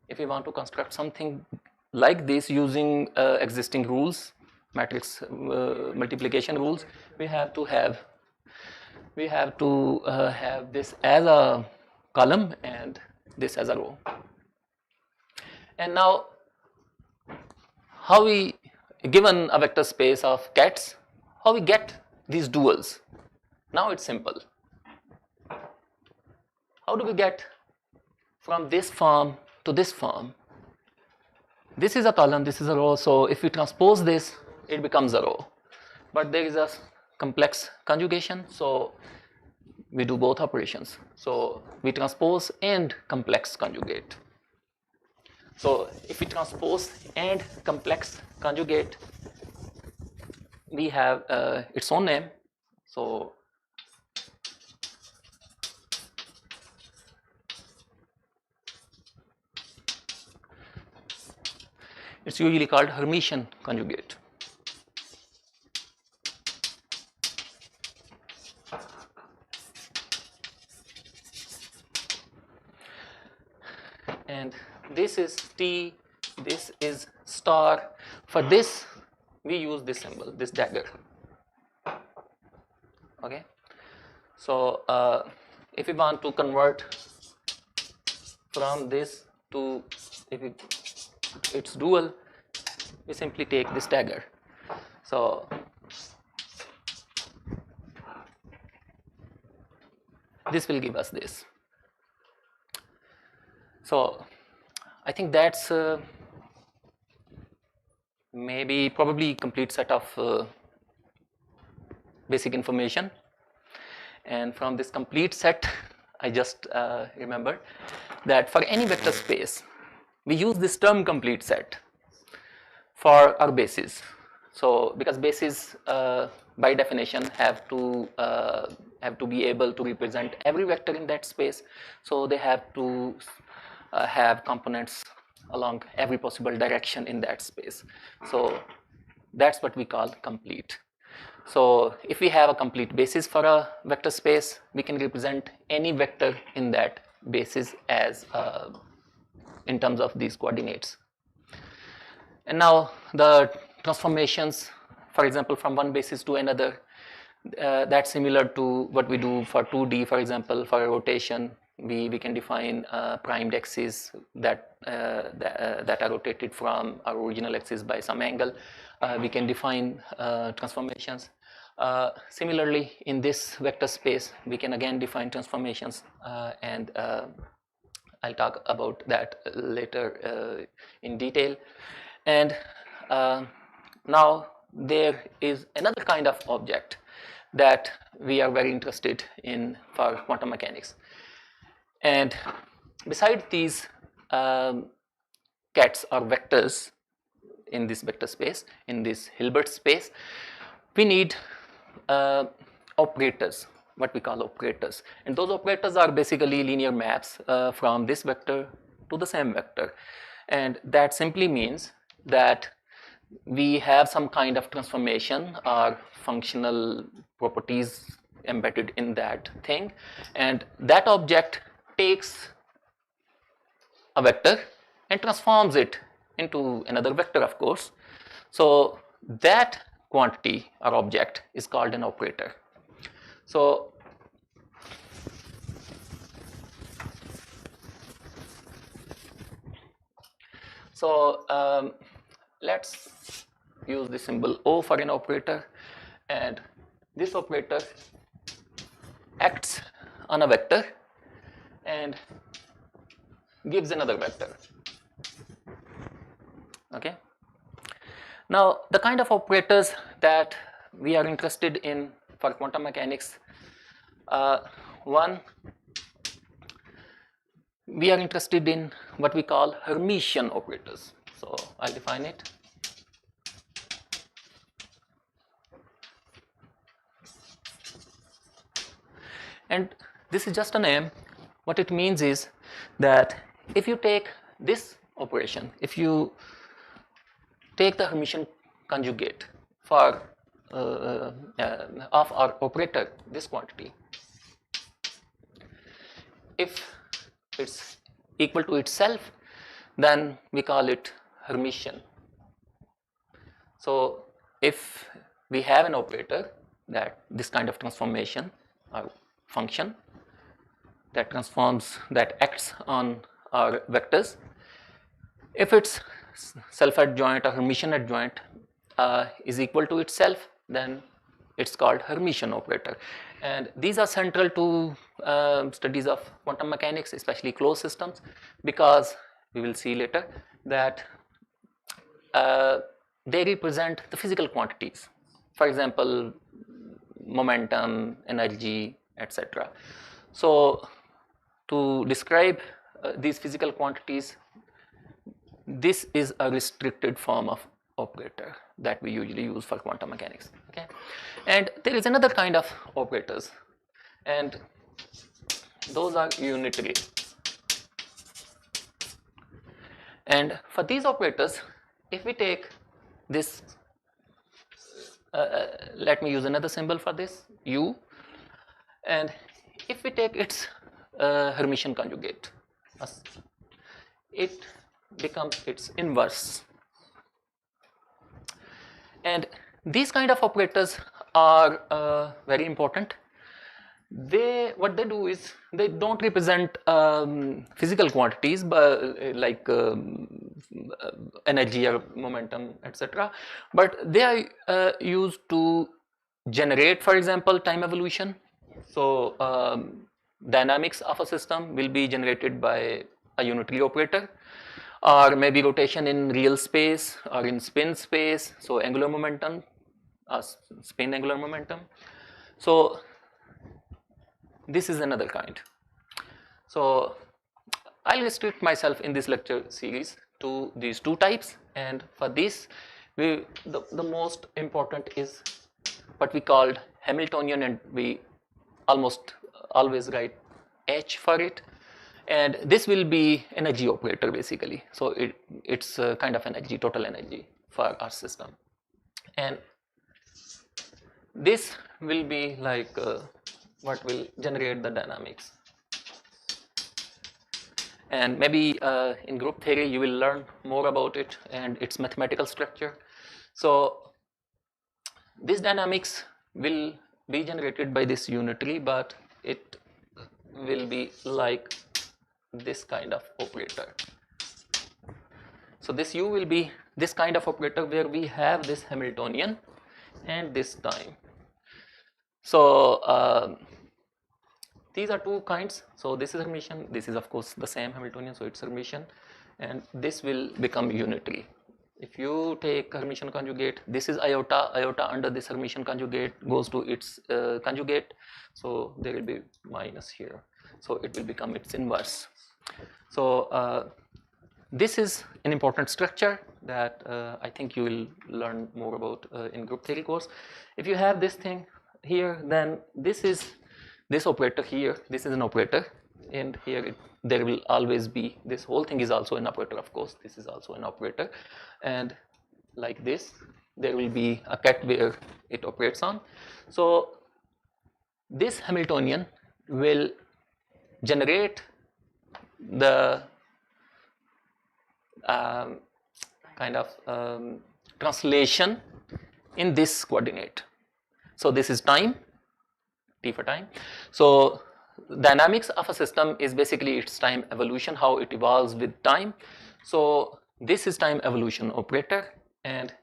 If we want to construct something like this using existing rules, matrix multiplication rules, we have to have this as a column and this as a row. And now, how we, given a vector space of cats, how we get these duals? Now it's simple. How do we get from this form to this form? This is a column, this is a row, so if we transpose this, it becomes a row. But there is a complex conjugation, so we do both operations. So we transpose and complex conjugate. So if we transpose and complex conjugate, we have its own name. So it's usually called Hermitian conjugate. And this is T, this is star. For this, we use this symbol, this dagger. Okay. So if we want to convert from this to its dual, we simply take this dagger. So this will give us this. So I think that's probably complete set of basic information. And from this complete set, I just remembered that for any vector space, we use this term complete set for our bases. So because bases by definition have to be able to represent every vector in that space, so they have to have components along every possible direction in that space. So that's what we call complete. So if we have a complete basis for a vector space, we can represent any vector in that basis as in terms of these coordinates. And now the transformations, for example, from one basis to another, that's similar to what we do for 2D. For example, for a rotation, we can define primed axes that are rotated from our original axis by some angle. We can define transformations. Similarly, in this vector space, we can again define transformations, and I'll talk about that later in detail. And now there is another kind of object that we are very interested in for quantum mechanics. And besides these cats or vectors in this vector space, in this Hilbert space, we need operators, what we call operators. And those operators are basically linear maps from this vector to the same vector. And that simply means that we have some kind of transformation or functional properties embedded in that thing, and that object takes a vector and transforms it into another vector, of course. So that quantity or object is called an operator. So let's use the symbol O for an operator, and this operator acts on a vector and gives another vector. Okay. Now the kind of operators that we are interested in for quantum mechanics, one, we are interested in what we call Hermitian operators. So I'll define it. And this is just a name. What it means is that if you take this operation, if you take the Hermitian conjugate for of our operator, this quantity, if it's equal to itself, then we call it Hermitian. So if we have an operator that this kind of transformation or function that transforms, that acts on our vectors, if its self-adjoint or Hermitian adjoint is equal to itself, then it's called Hermitian operator. And these are central to studies of quantum mechanics, especially closed systems, because we will see later that they represent the physical quantities. For example, momentum, energy, etc. So to describe these physical quantities, this is a restricted form of operator that we usually use for quantum mechanics. Okay, and there is another kind of operators, and those are unitary. And for these operators, if we take this, let me use another symbol for this, U, and if we take its Hermitian conjugate, it becomes its inverse. And these kind of operators are very important. What they do is they don't represent physical quantities, but like energy or momentum, etc. But they are used to generate, for example, time evolution. So dynamics of a system will be generated by a unitary operator, or maybe rotation in real space or in spin space. So angular momentum, spin angular momentum. So this is another kind. So I'll restrict myself in this lecture series to these two types, and for this the most important is what we called Hamiltonian, and we almost always write H for it, and this will be energy operator basically. So it's a kind of energy, total energy for our system, and this will be like what will generate the dynamics. And maybe in group theory you will learn more about it and its mathematical structure. So this dynamics will be generated by this unitary, but it will be like this kind of operator. So this U will be this kind of operator where we have this Hamiltonian and this time. So these are two kinds. So this is Hermitian, this is of course the same Hamiltonian, so it's Hermitian, and this will become unitary. If you take Hermitian conjugate, this is iota, iota under this Hermitian conjugate goes to its conjugate, so there will be minus here, so it will become its inverse. So this is an important structure that I think you will learn more about in group theory course. If you have this thing here, then this is this operator here, this is an operator, and here there will always be, this whole thing is also an operator, of course, this is also an operator, and like this there will be a ket where it operates on. So this Hamiltonian will generate the kind of translation in this coordinate. So this is time, t for time. So dynamics of a system is basically its time evolution, how it evolves with time. So this is time evolution operator, and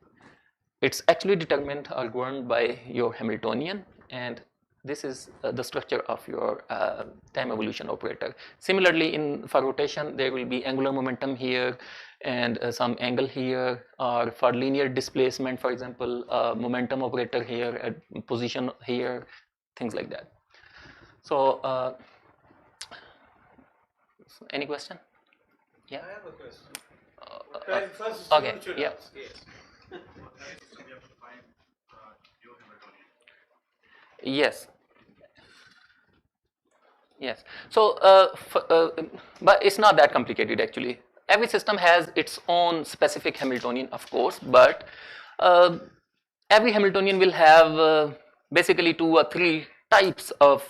it's actually determined or governed by your Hamiltonian, and this is the structure of your time evolution operator. Similarly, for rotation, there will be angular momentum here and some angle here, or for linear displacement, for example, momentum operator here, a position here, things like that. So, any question? Yeah. I have a question. First, okay, should yeah. ask, yes. Yes. Yes. So, but it's not that complicated actually. Every system has its own specific Hamiltonian, of course, but every Hamiltonian will have basically 2 or 3 types of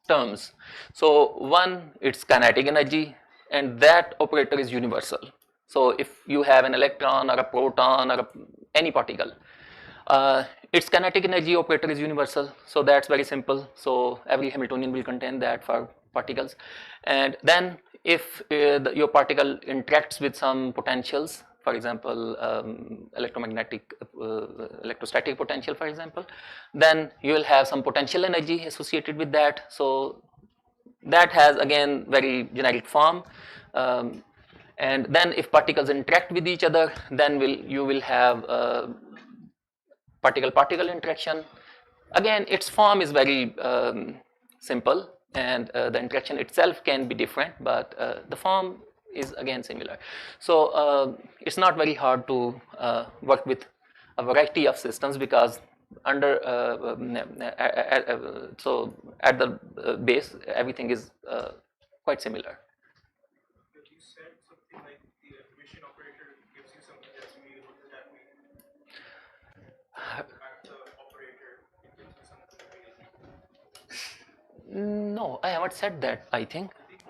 terms. So one, it's kinetic energy, and that operator is universal. So if you have an electron or a proton or any particle, its kinetic energy operator is universal, so that's very simple. So every Hamiltonian will contain that for particles. And then if your particle interacts with some potentials, for example, electromagnetic, electrostatic potential, for example, then you will have some potential energy associated with that. So that has again very generic form. And then if particles interact with each other, then you will have particle-particle interaction. Again, its form is very simple, and the interaction itself can be different, but the form is again similar. So it's not very hard to work with a variety of systems, because under so at the base everything is quite similar. But you said something like the admission operator gives you something that's real. What does that mean? At the operator, it gives you something real. No, I haven't said that, I think. I think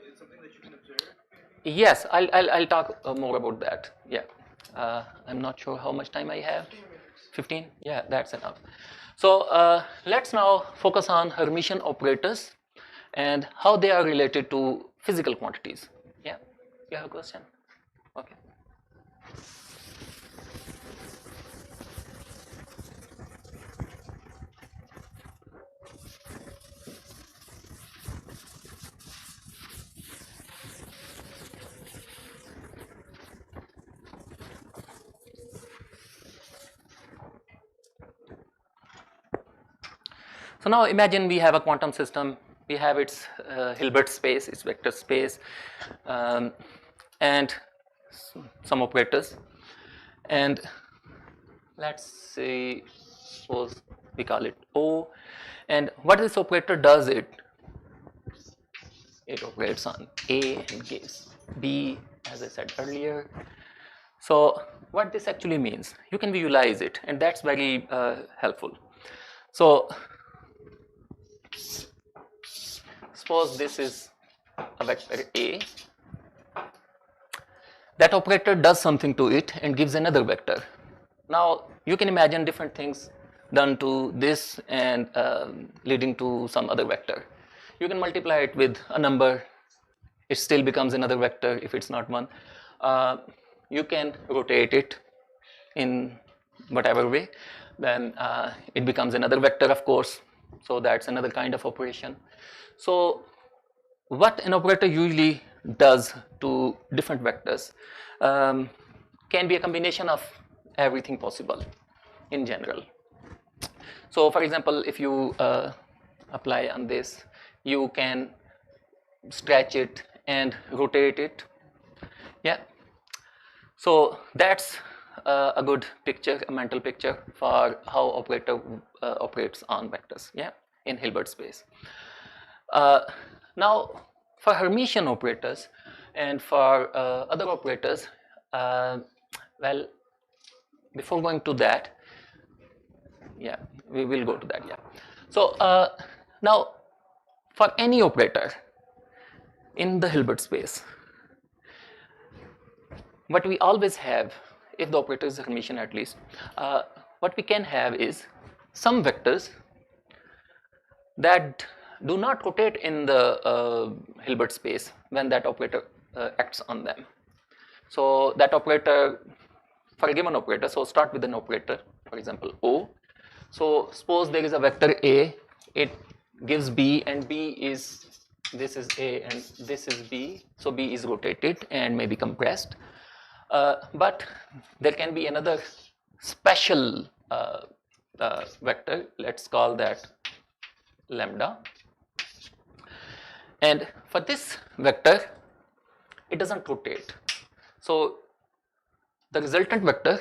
it's something that you can observe. Maybe? Yes, I'll talk more about that. Yeah, I'm not sure how much time I have. 15 minutes. 15? Yeah, that's enough. So let's now focus on Hermitian operators and how they are related to physical quantities. Yeah, you have a question? Okay. So now imagine we have a quantum system, we have its Hilbert space, its vector space, and some operators, and let's say, suppose we call it O, and what this operator does, it operates on A and gives B, as I said earlier. So what this actually means, you can visualize it, and that's very helpful. So suppose this is a vector A, that operator does something to it and gives another vector. Now you can imagine different things done to this and leading to some other vector. You can multiply it with a number, it still becomes another vector if it's not one. You can rotate it in whatever way, then it becomes another vector, of course. So that's another kind of operation. So what an operator usually does to different vectors can be a combination of everything possible in general. So for example, if you apply on this, you can stretch it and rotate it. Yeah. So that's a good picture, a mental picture for how operator operates on vectors, yeah, in Hilbert space. Now, for Hermitian operators and for other operators, well, before going to that, yeah, we will go to that, yeah. So now, for any operator in the Hilbert space, what we always have, if the operator is Hermitian at least, what we can have is some vectors that do not rotate in the Hilbert space when that operator acts on them. So that operator, for a given operator, so start with an operator, for example O. So suppose there is a vector A, it gives B, and B is, this is A and this is B, so B is rotated and may be compressed. But there can be another special vector, let's call that lambda, and for this vector it doesn't rotate, so the resultant vector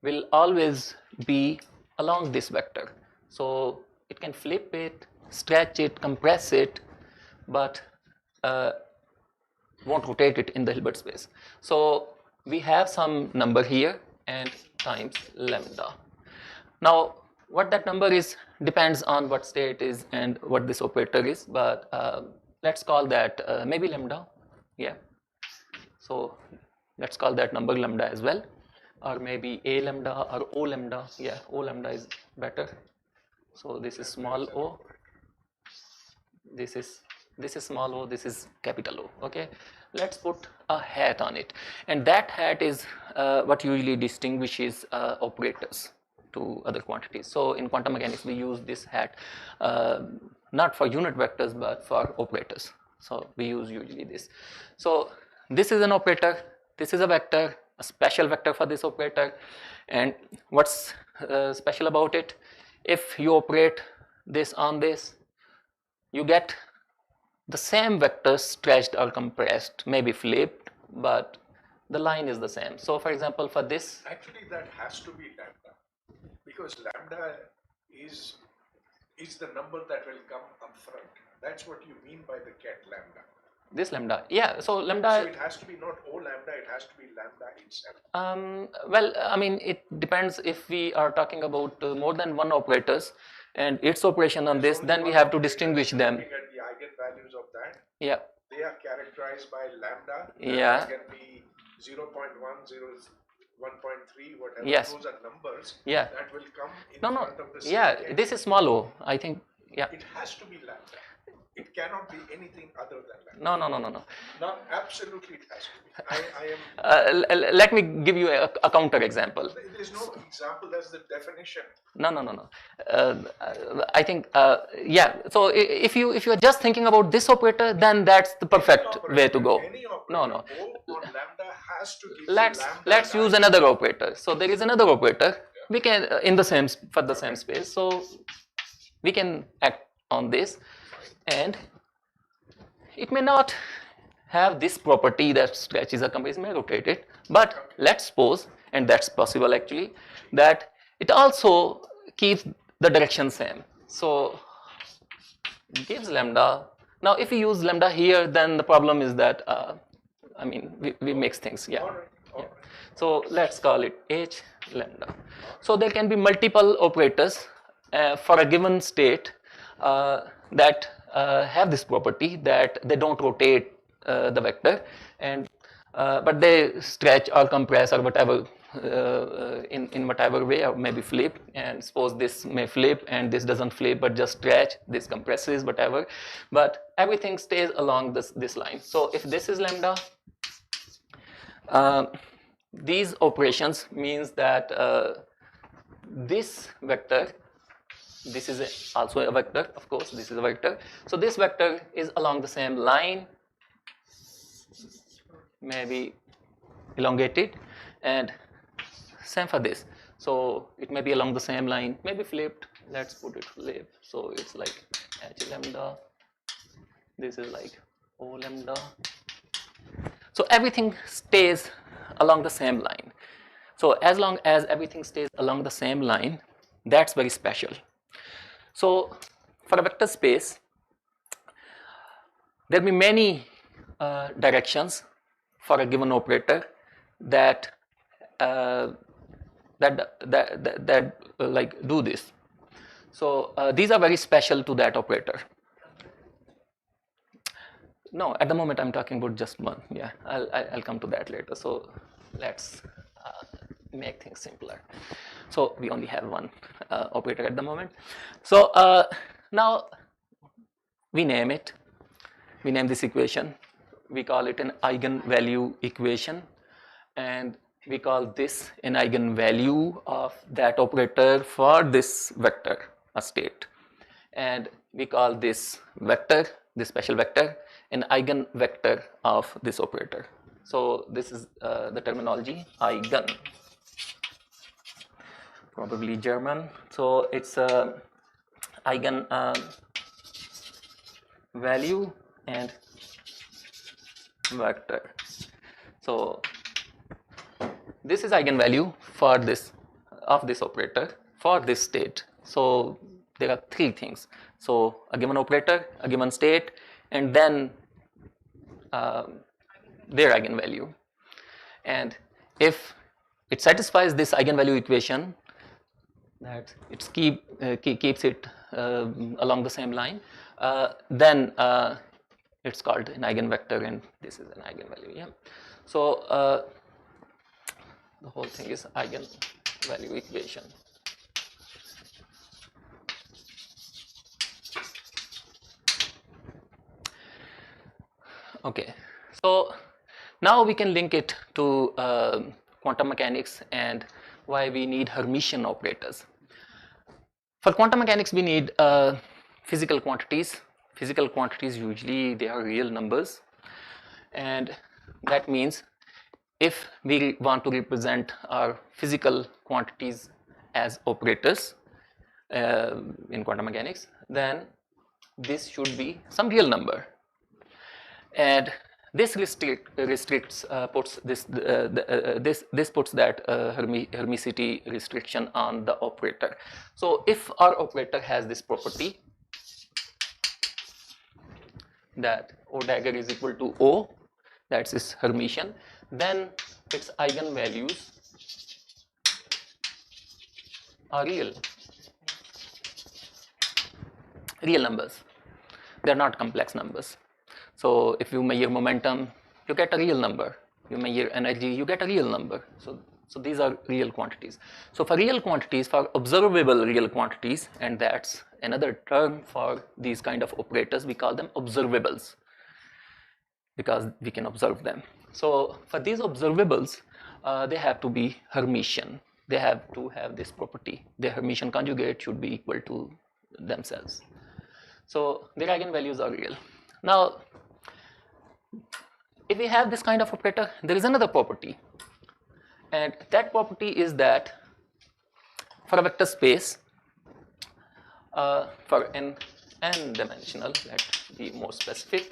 will always be along this vector, so it can flip it, stretch it, compress it, but won't rotate it in the Hilbert space. So we have some number here and times lambda. Now what that number is depends on what state is and what this operator is, but let's call that maybe lambda, yeah. So let's call that number lambda as well, or maybe A lambda or O lambda, yeah, O lambda is better. So this is small o, this is small o, this is capital O, okay. Let's put a hat on it, and that hat is what usually distinguishes operators to other quantities. So in quantum mechanics we use this hat not for unit vectors but for operators, so we use usually this. So this is an operator, this is a vector, a special vector for this operator, and what's special about it, if you operate this on this, you get the same vector stretched or compressed, maybe flipped, but the line is the same. So for example, for this, actually that has to be lambda, because lambda is the number that will come up front. That's what you mean by the ket lambda. This lambda, yeah, so lambda, so it has to be not O lambda, it has to be lambda itself. well, I mean, it depends. If we are talking about more than one operators and its operation on this, then we have to distinguish them. Looking at the eigenvalues of that, Yeah, they are characterized by lambda. Yeah. It can be 0.1, 0, 1.3, whatever. Yes. Those are numbers Yeah. that will come in no, front of the yeah, CK. this is small o, I think, yeah. It has to be lambda. It cannot be anything other than lambda. No. Not absolutely it has to be. I am. Let me give you a counter example. There is no example. That's the definition. No. I think, yeah. So if you are just thinking about this operator, then that's the perfect way to go. Any operator, No. O or lambda has to give Let's use another operator. So there is another operator. We can in the same for the same space. So we can act on this, and it may not have this property that stretches or compresses, may rotate it, but let's suppose, and that's possible actually, that it also keeps the direction same. So it gives lambda. Now if we use lambda here, then the problem is that I mean we mix things, yeah. Yeah. So let's call it H lambda. So there can be multiple operators for a given state that have this property that they don't rotate the vector, and but they stretch or compress or whatever in whatever way, or maybe flip, and suppose this may flip and this doesn't flip but just stretch, this compresses, whatever, but everything stays along this line. So if this is lambda, these operations means that this vector, this is also a vector, of course, this is a vector. So this vector is along the same line, maybe elongated, and same for this. So it may be along the same line, maybe flipped. Let's put it flipped. So it's like H lambda. This is like O lambda. So everything stays along the same line. So as long as everything stays along the same line, that's very special. So for a vector space, there will be many directions for a given operator that like do this. So these are very special to that operator. No, at the moment I'm talking about just one. Yeah, I'll come to that later. So let's make things simpler. So we only have one operator at the moment. So now we name it. We name this equation. We call it an eigenvalue equation, and we call this an eigenvalue of that operator for this vector, a state. And we call this vector, this special vector, an eigenvector of this operator. So this is the terminology eigen, probably German. So it's eigen value and vector. So this is eigenvalue for this of this operator for this state. So there are three things. So a given operator, a given state, and then their eigenvalue. And if it satisfies this eigenvalue equation, that it keeps it along the same line, then it's called an eigenvector, and this is an eigenvalue. Yeah. So the whole thing is eigenvalue equation. Okay, so now we can link it to quantum mechanics and why we need Hermitian operators. For quantum mechanics, we need physical quantities. Physical quantities, usually they are real numbers, and that means if we want to represent our physical quantities as operators in quantum mechanics, then this should be some real number. And this puts this puts that Hermicity restriction on the operator. So if our operator has this property that O dagger is equal to O, that's its Hermitian, then its eigenvalues are real numbers. They are not complex numbers. So if you measure momentum, you get a real number. You measure energy, you get a real number. So these are real quantities. So for real quantities, for observable real quantities, and that's another term for these kind of operators, we call them observables, because we can observe them. So for these observables, they have to be Hermitian. They have to have this property. Their Hermitian conjugate should be equal to themselves. So their eigenvalues are real. Now, if we have this kind of operator, there is another property, and that property is that for a vector space, for an n-dimensional, let's be more specific,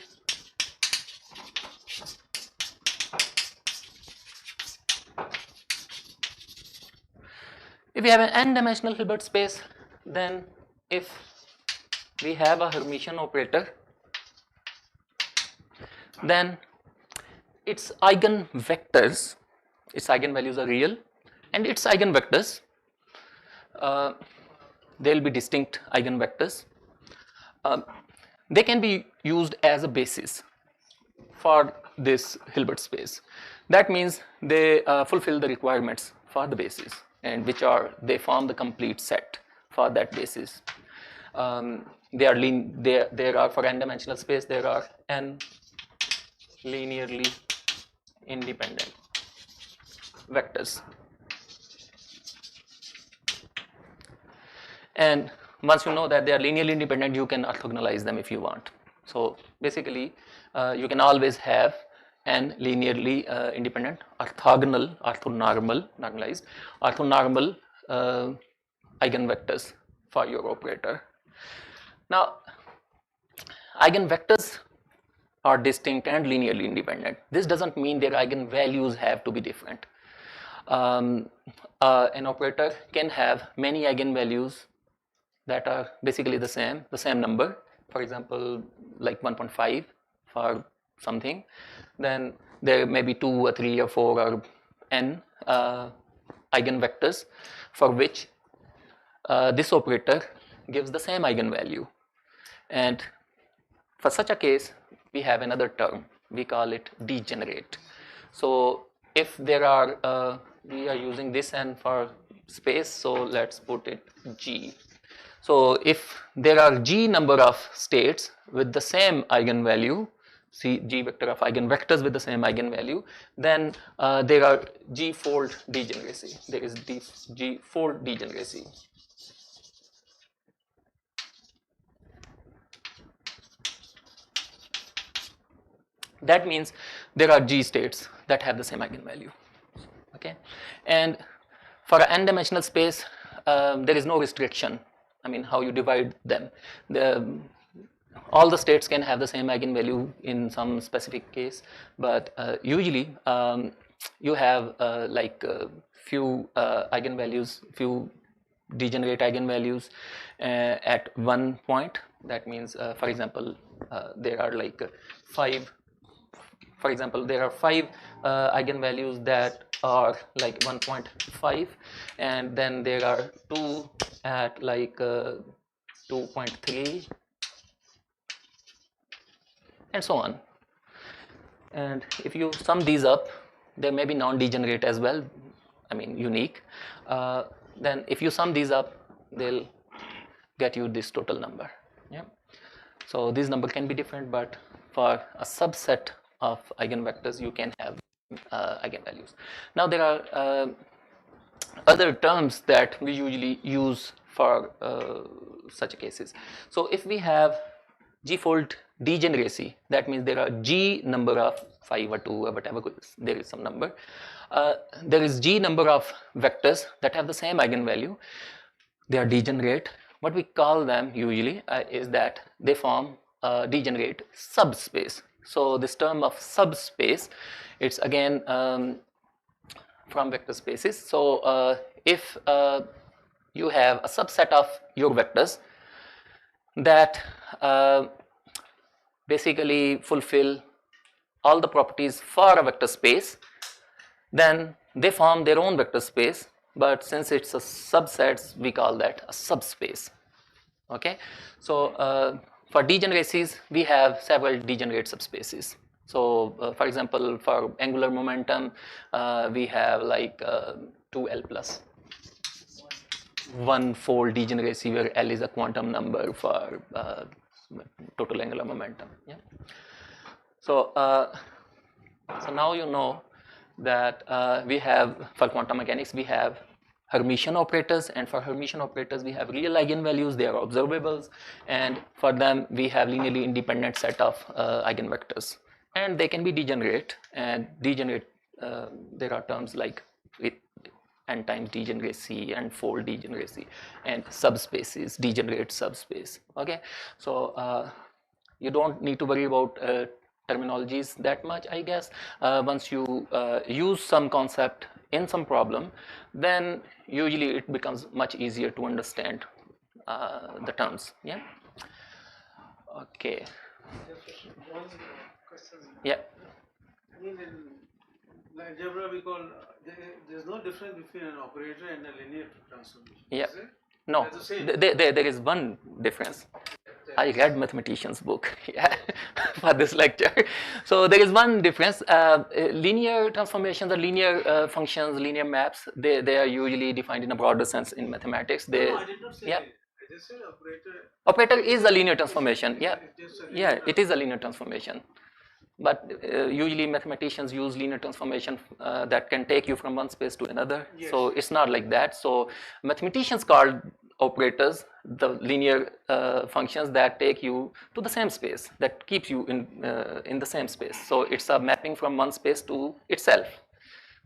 if we have an n-dimensional Hilbert space, then if we have a Hermitian operator, then its eigenvectors, its eigenvalues are real, and its eigenvectors, they will be distinct eigenvectors. They can be used as a basis for this Hilbert space. That means they fulfill the requirements for the basis, and they form the complete set for that basis. There are for n-dimensional space, there are n linearly independent vectors, and once you know that they are linearly independent, you can orthogonalize them if you want. So basically you can always have n linearly independent orthonormal eigenvectors for your operator. Now eigenvectors are distinct and linearly independent. This doesn't mean their eigenvalues have to be different. An operator can have many eigenvalues that are basically the same number. For example, like 1.5 for something, then there may be 2 or 3 or 4 or n eigenvectors for which this operator gives the same eigenvalue. And for such a case, we have another term, we call it degenerate. So if there are, we are using this n for space, so let's put it G. So if there are G number of states with the same eigenvalue, see G vector of eigenvectors with the same eigenvalue, then there are G-fold degeneracy. There is G-fold degeneracy. That means there are G states that have the same eigenvalue. Okay, and for an n-dimensional space, there is no restriction. I mean, how you divide them. All the states can have the same eigenvalue in some specific case, but usually you have few eigenvalues, few degenerate eigenvalues at one point. That means, for example, there are like 5. For example, there are 5 eigenvalues that are like 1.5, and then there are 2 at like 2.3, and so on. And if you sum these up, there may be non-degenerate as well, I mean unique. Then if you sum these up, they'll get you this total number. Yeah. So this number can be different, but for a subset of eigenvectors, you can have eigenvalues. Now there are other terms that we usually use for such cases. So if we have G-fold degeneracy, that means there are G number of 5 or 2 or whatever, there is some number. There is G number of vectors that have the same eigenvalue. They are degenerate. What we call them usually is that they form a degenerate subspace. So this term of subspace, it's again from vector spaces. So if you have a subset of your vectors that basically fulfill all the properties for a vector space, then they form their own vector space, but since it's a subset, we call that a subspace. Okay, so for degeneracies, we have several degenerate subspaces. So for example, for angular momentum, we have like 2L plus 1-fold degeneracy, where L is a quantum number for total angular momentum. Yeah. So so now you know that we have, for quantum mechanics, we have Hermitian operators, and for Hermitian operators we have real eigenvalues, they are observables, and for them we have linearly independent set of eigenvectors, and they can be degenerate. And degenerate, there are terms like n times degeneracy, and fold degeneracy, and subspaces, degenerate subspace. Okay, so you don't need to worry about terminologies that much, I guess. Once you use some concept in some problem, then usually it becomes much easier to understand the terms. Yeah. Okay. One question. Yeah. I mean, in algebra we call there's no difference between an operator and a linear transformation. Yeah. Is it? No. They're the same. There is one difference. I read mathematician's book for this lecture. So there is one difference. Linear transformations or linear functions, linear maps, they are usually defined in a broader sense in mathematics. No, I did not say yeah. that. I just said operator. Operator is a linear transformation. Yeah, Yeah, it is a linear transformation. But usually mathematicians use linear transformation that can take you from one space to another. Yes. So it's not like that. So mathematicians call operators the linear functions that take you to the same space, that keeps you in the same space. So it's a mapping from one space to itself.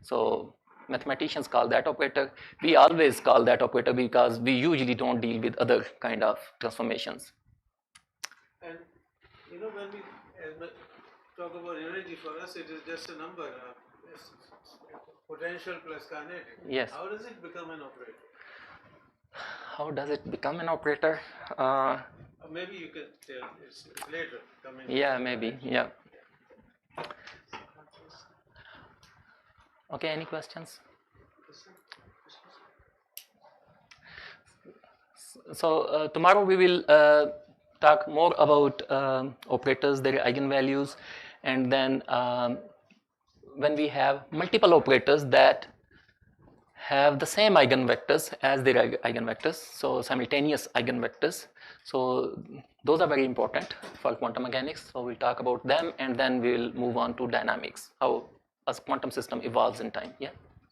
So mathematicians call that operator. We always call that operator because we usually don't deal with other kind of transformations. And you know, when we talk about energy, for us it is just a number, potential plus kinetic. Yes. How does it become an operator? How does it become an operator? Maybe you can tell it's later coming. Yeah, maybe. Yeah. Okay, any questions? So tomorrow we will talk more about operators, their eigenvalues, and then when we have multiple operators that have the same eigenvectors as their eigenvectors, so simultaneous eigenvectors. So those are very important for quantum mechanics. So we'll talk about them, and then we'll move on to dynamics, how a quantum system evolves in time. Yeah.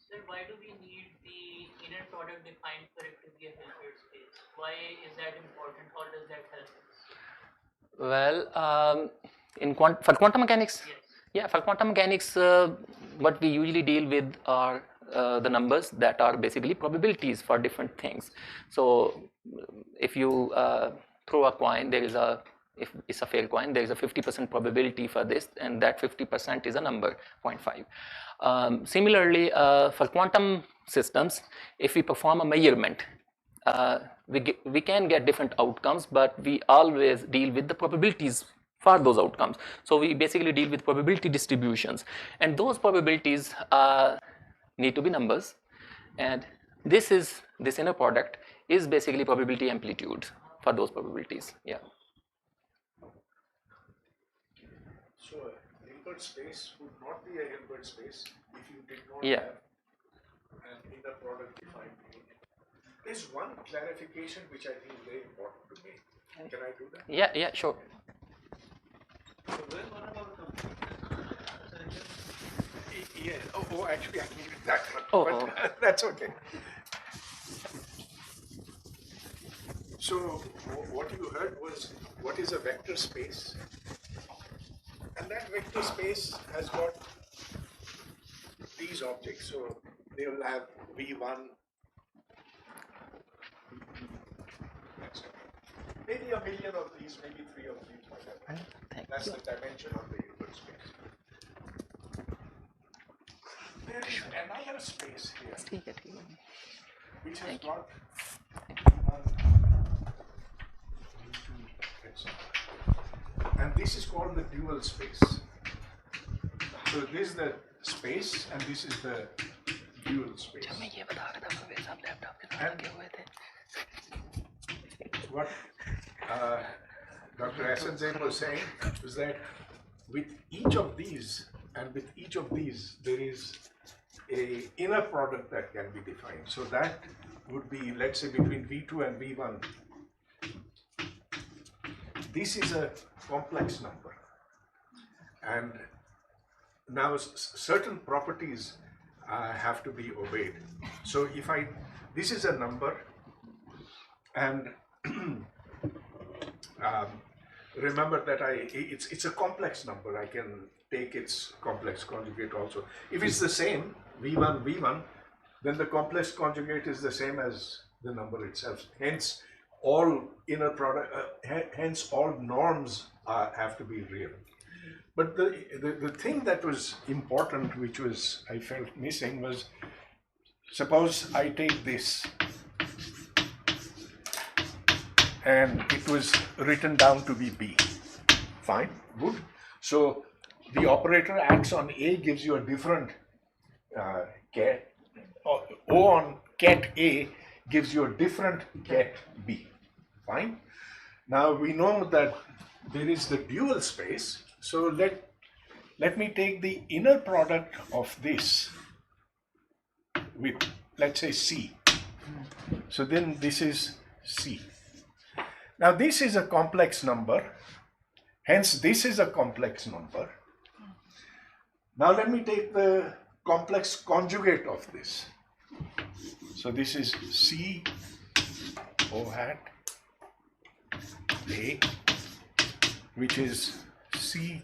Sir, why do we need the inner product defined for it to be a Hilbert space? Why is that important? How does that help us? Well, for quantum mechanics, Yes. yeah, for quantum mechanics, what we usually deal with are the numbers that are basically probabilities for different things. So if you throw a coin, there is a, if it's a fair coin, there is a 50% probability for this, and that 50% is a number, 0.5. Similarly, for quantum systems, if we perform a measurement, we can get different outcomes, but we always deal with the probabilities for those outcomes. So we basically deal with probability distributions, and those probabilities need to be numbers, and this inner product is basically probability amplitude for those probabilities. Yeah. So a Hilbert space would not be a Hilbert space if you did not Yeah. have an inner product defined. There's one clarification which I think is very important to make. Can I do that? Yeah, yeah, sure. So when one of our companies, Yeah. Oh, actually, I needed that one. Oh, but oh. that's okay. So what you heard was what is a vector space, and that vector space has got these objects. So they will have V1. Maybe a million of these, maybe 3 of these, whatever. That's the dimension of the Hilbert space. There is another space here, which has got and this is called the dual space. So this is the space, and this is the dual space. And what Dr. Ahsan Zeb was saying was that with each of these, and with each of these, there is a inner product that can be defined. So that would be, let's say, between V2 and V1. This is a complex number, and now certain properties have to be obeyed. So if this is a number, and remember that it's a complex number. I can take its complex conjugate also. If it's the same, V1, then the complex conjugate is the same as the number itself. Hence, all inner product, hence all norms have to be real. But the thing that was important, which was I felt missing, was suppose I take this, and it was written down to be B. Fine, good. So the operator acts on A, gives you a different ket. O on ket A gives you a different ket B. Fine. Now we know that there is the dual space. So let me take the inner product of this with, let's say, C. So then this is C. Now this is a complex number, hence this is a complex number. Now let me take the complex conjugate of this. So this is C O hat A, which is C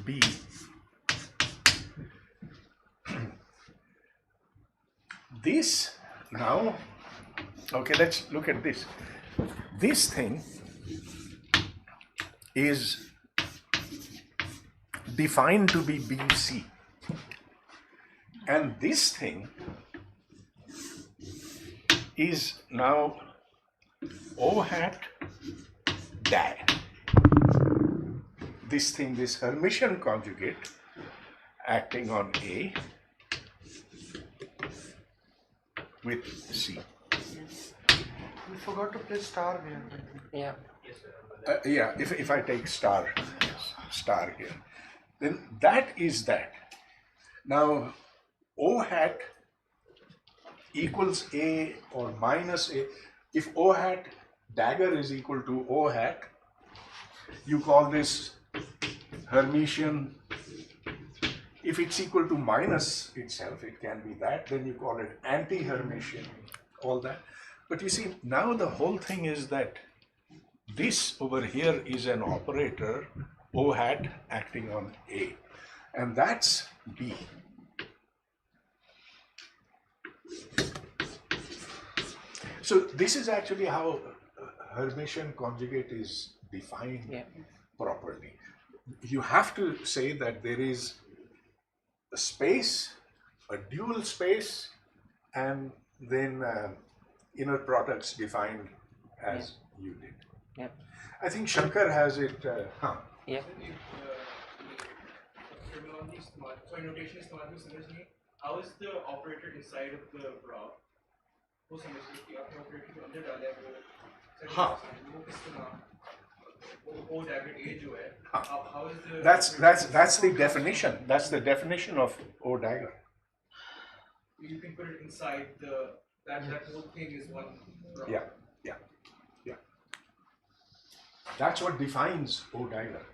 B. This now, okay, let's look at this. This thing is defined to be BC, and this thing is now O hat DAG. This thing, this Hermitian conjugate acting on A with C. We forgot to place star here. Yeah. Yeah, if I take star here, then that is that. Now, O hat equals A or minus A. If O hat dagger is equal to O hat, you call this Hermitian. If it's equal to minus itself, it can be that, then you call it anti-Hermitian, all that. But you see, now the whole thing is that this over here is an operator, O hat acting on A, and that's B. So this is actually how Hermitian conjugate is defined properly. You have to say that there is a space, a dual space, and then inner products defined as you did. Yeah. I think Shankar has it. Yeah. So notation is how is the operator inside of the graph? वो समझिए कि आपने operator को अंदर डाला है वो किस तरह वो dagger A जो है अब how is the That's the definition. That's the definition of O dagger. You can put it inside that whole thing is one graph. Yeah. That's what defines O dagger.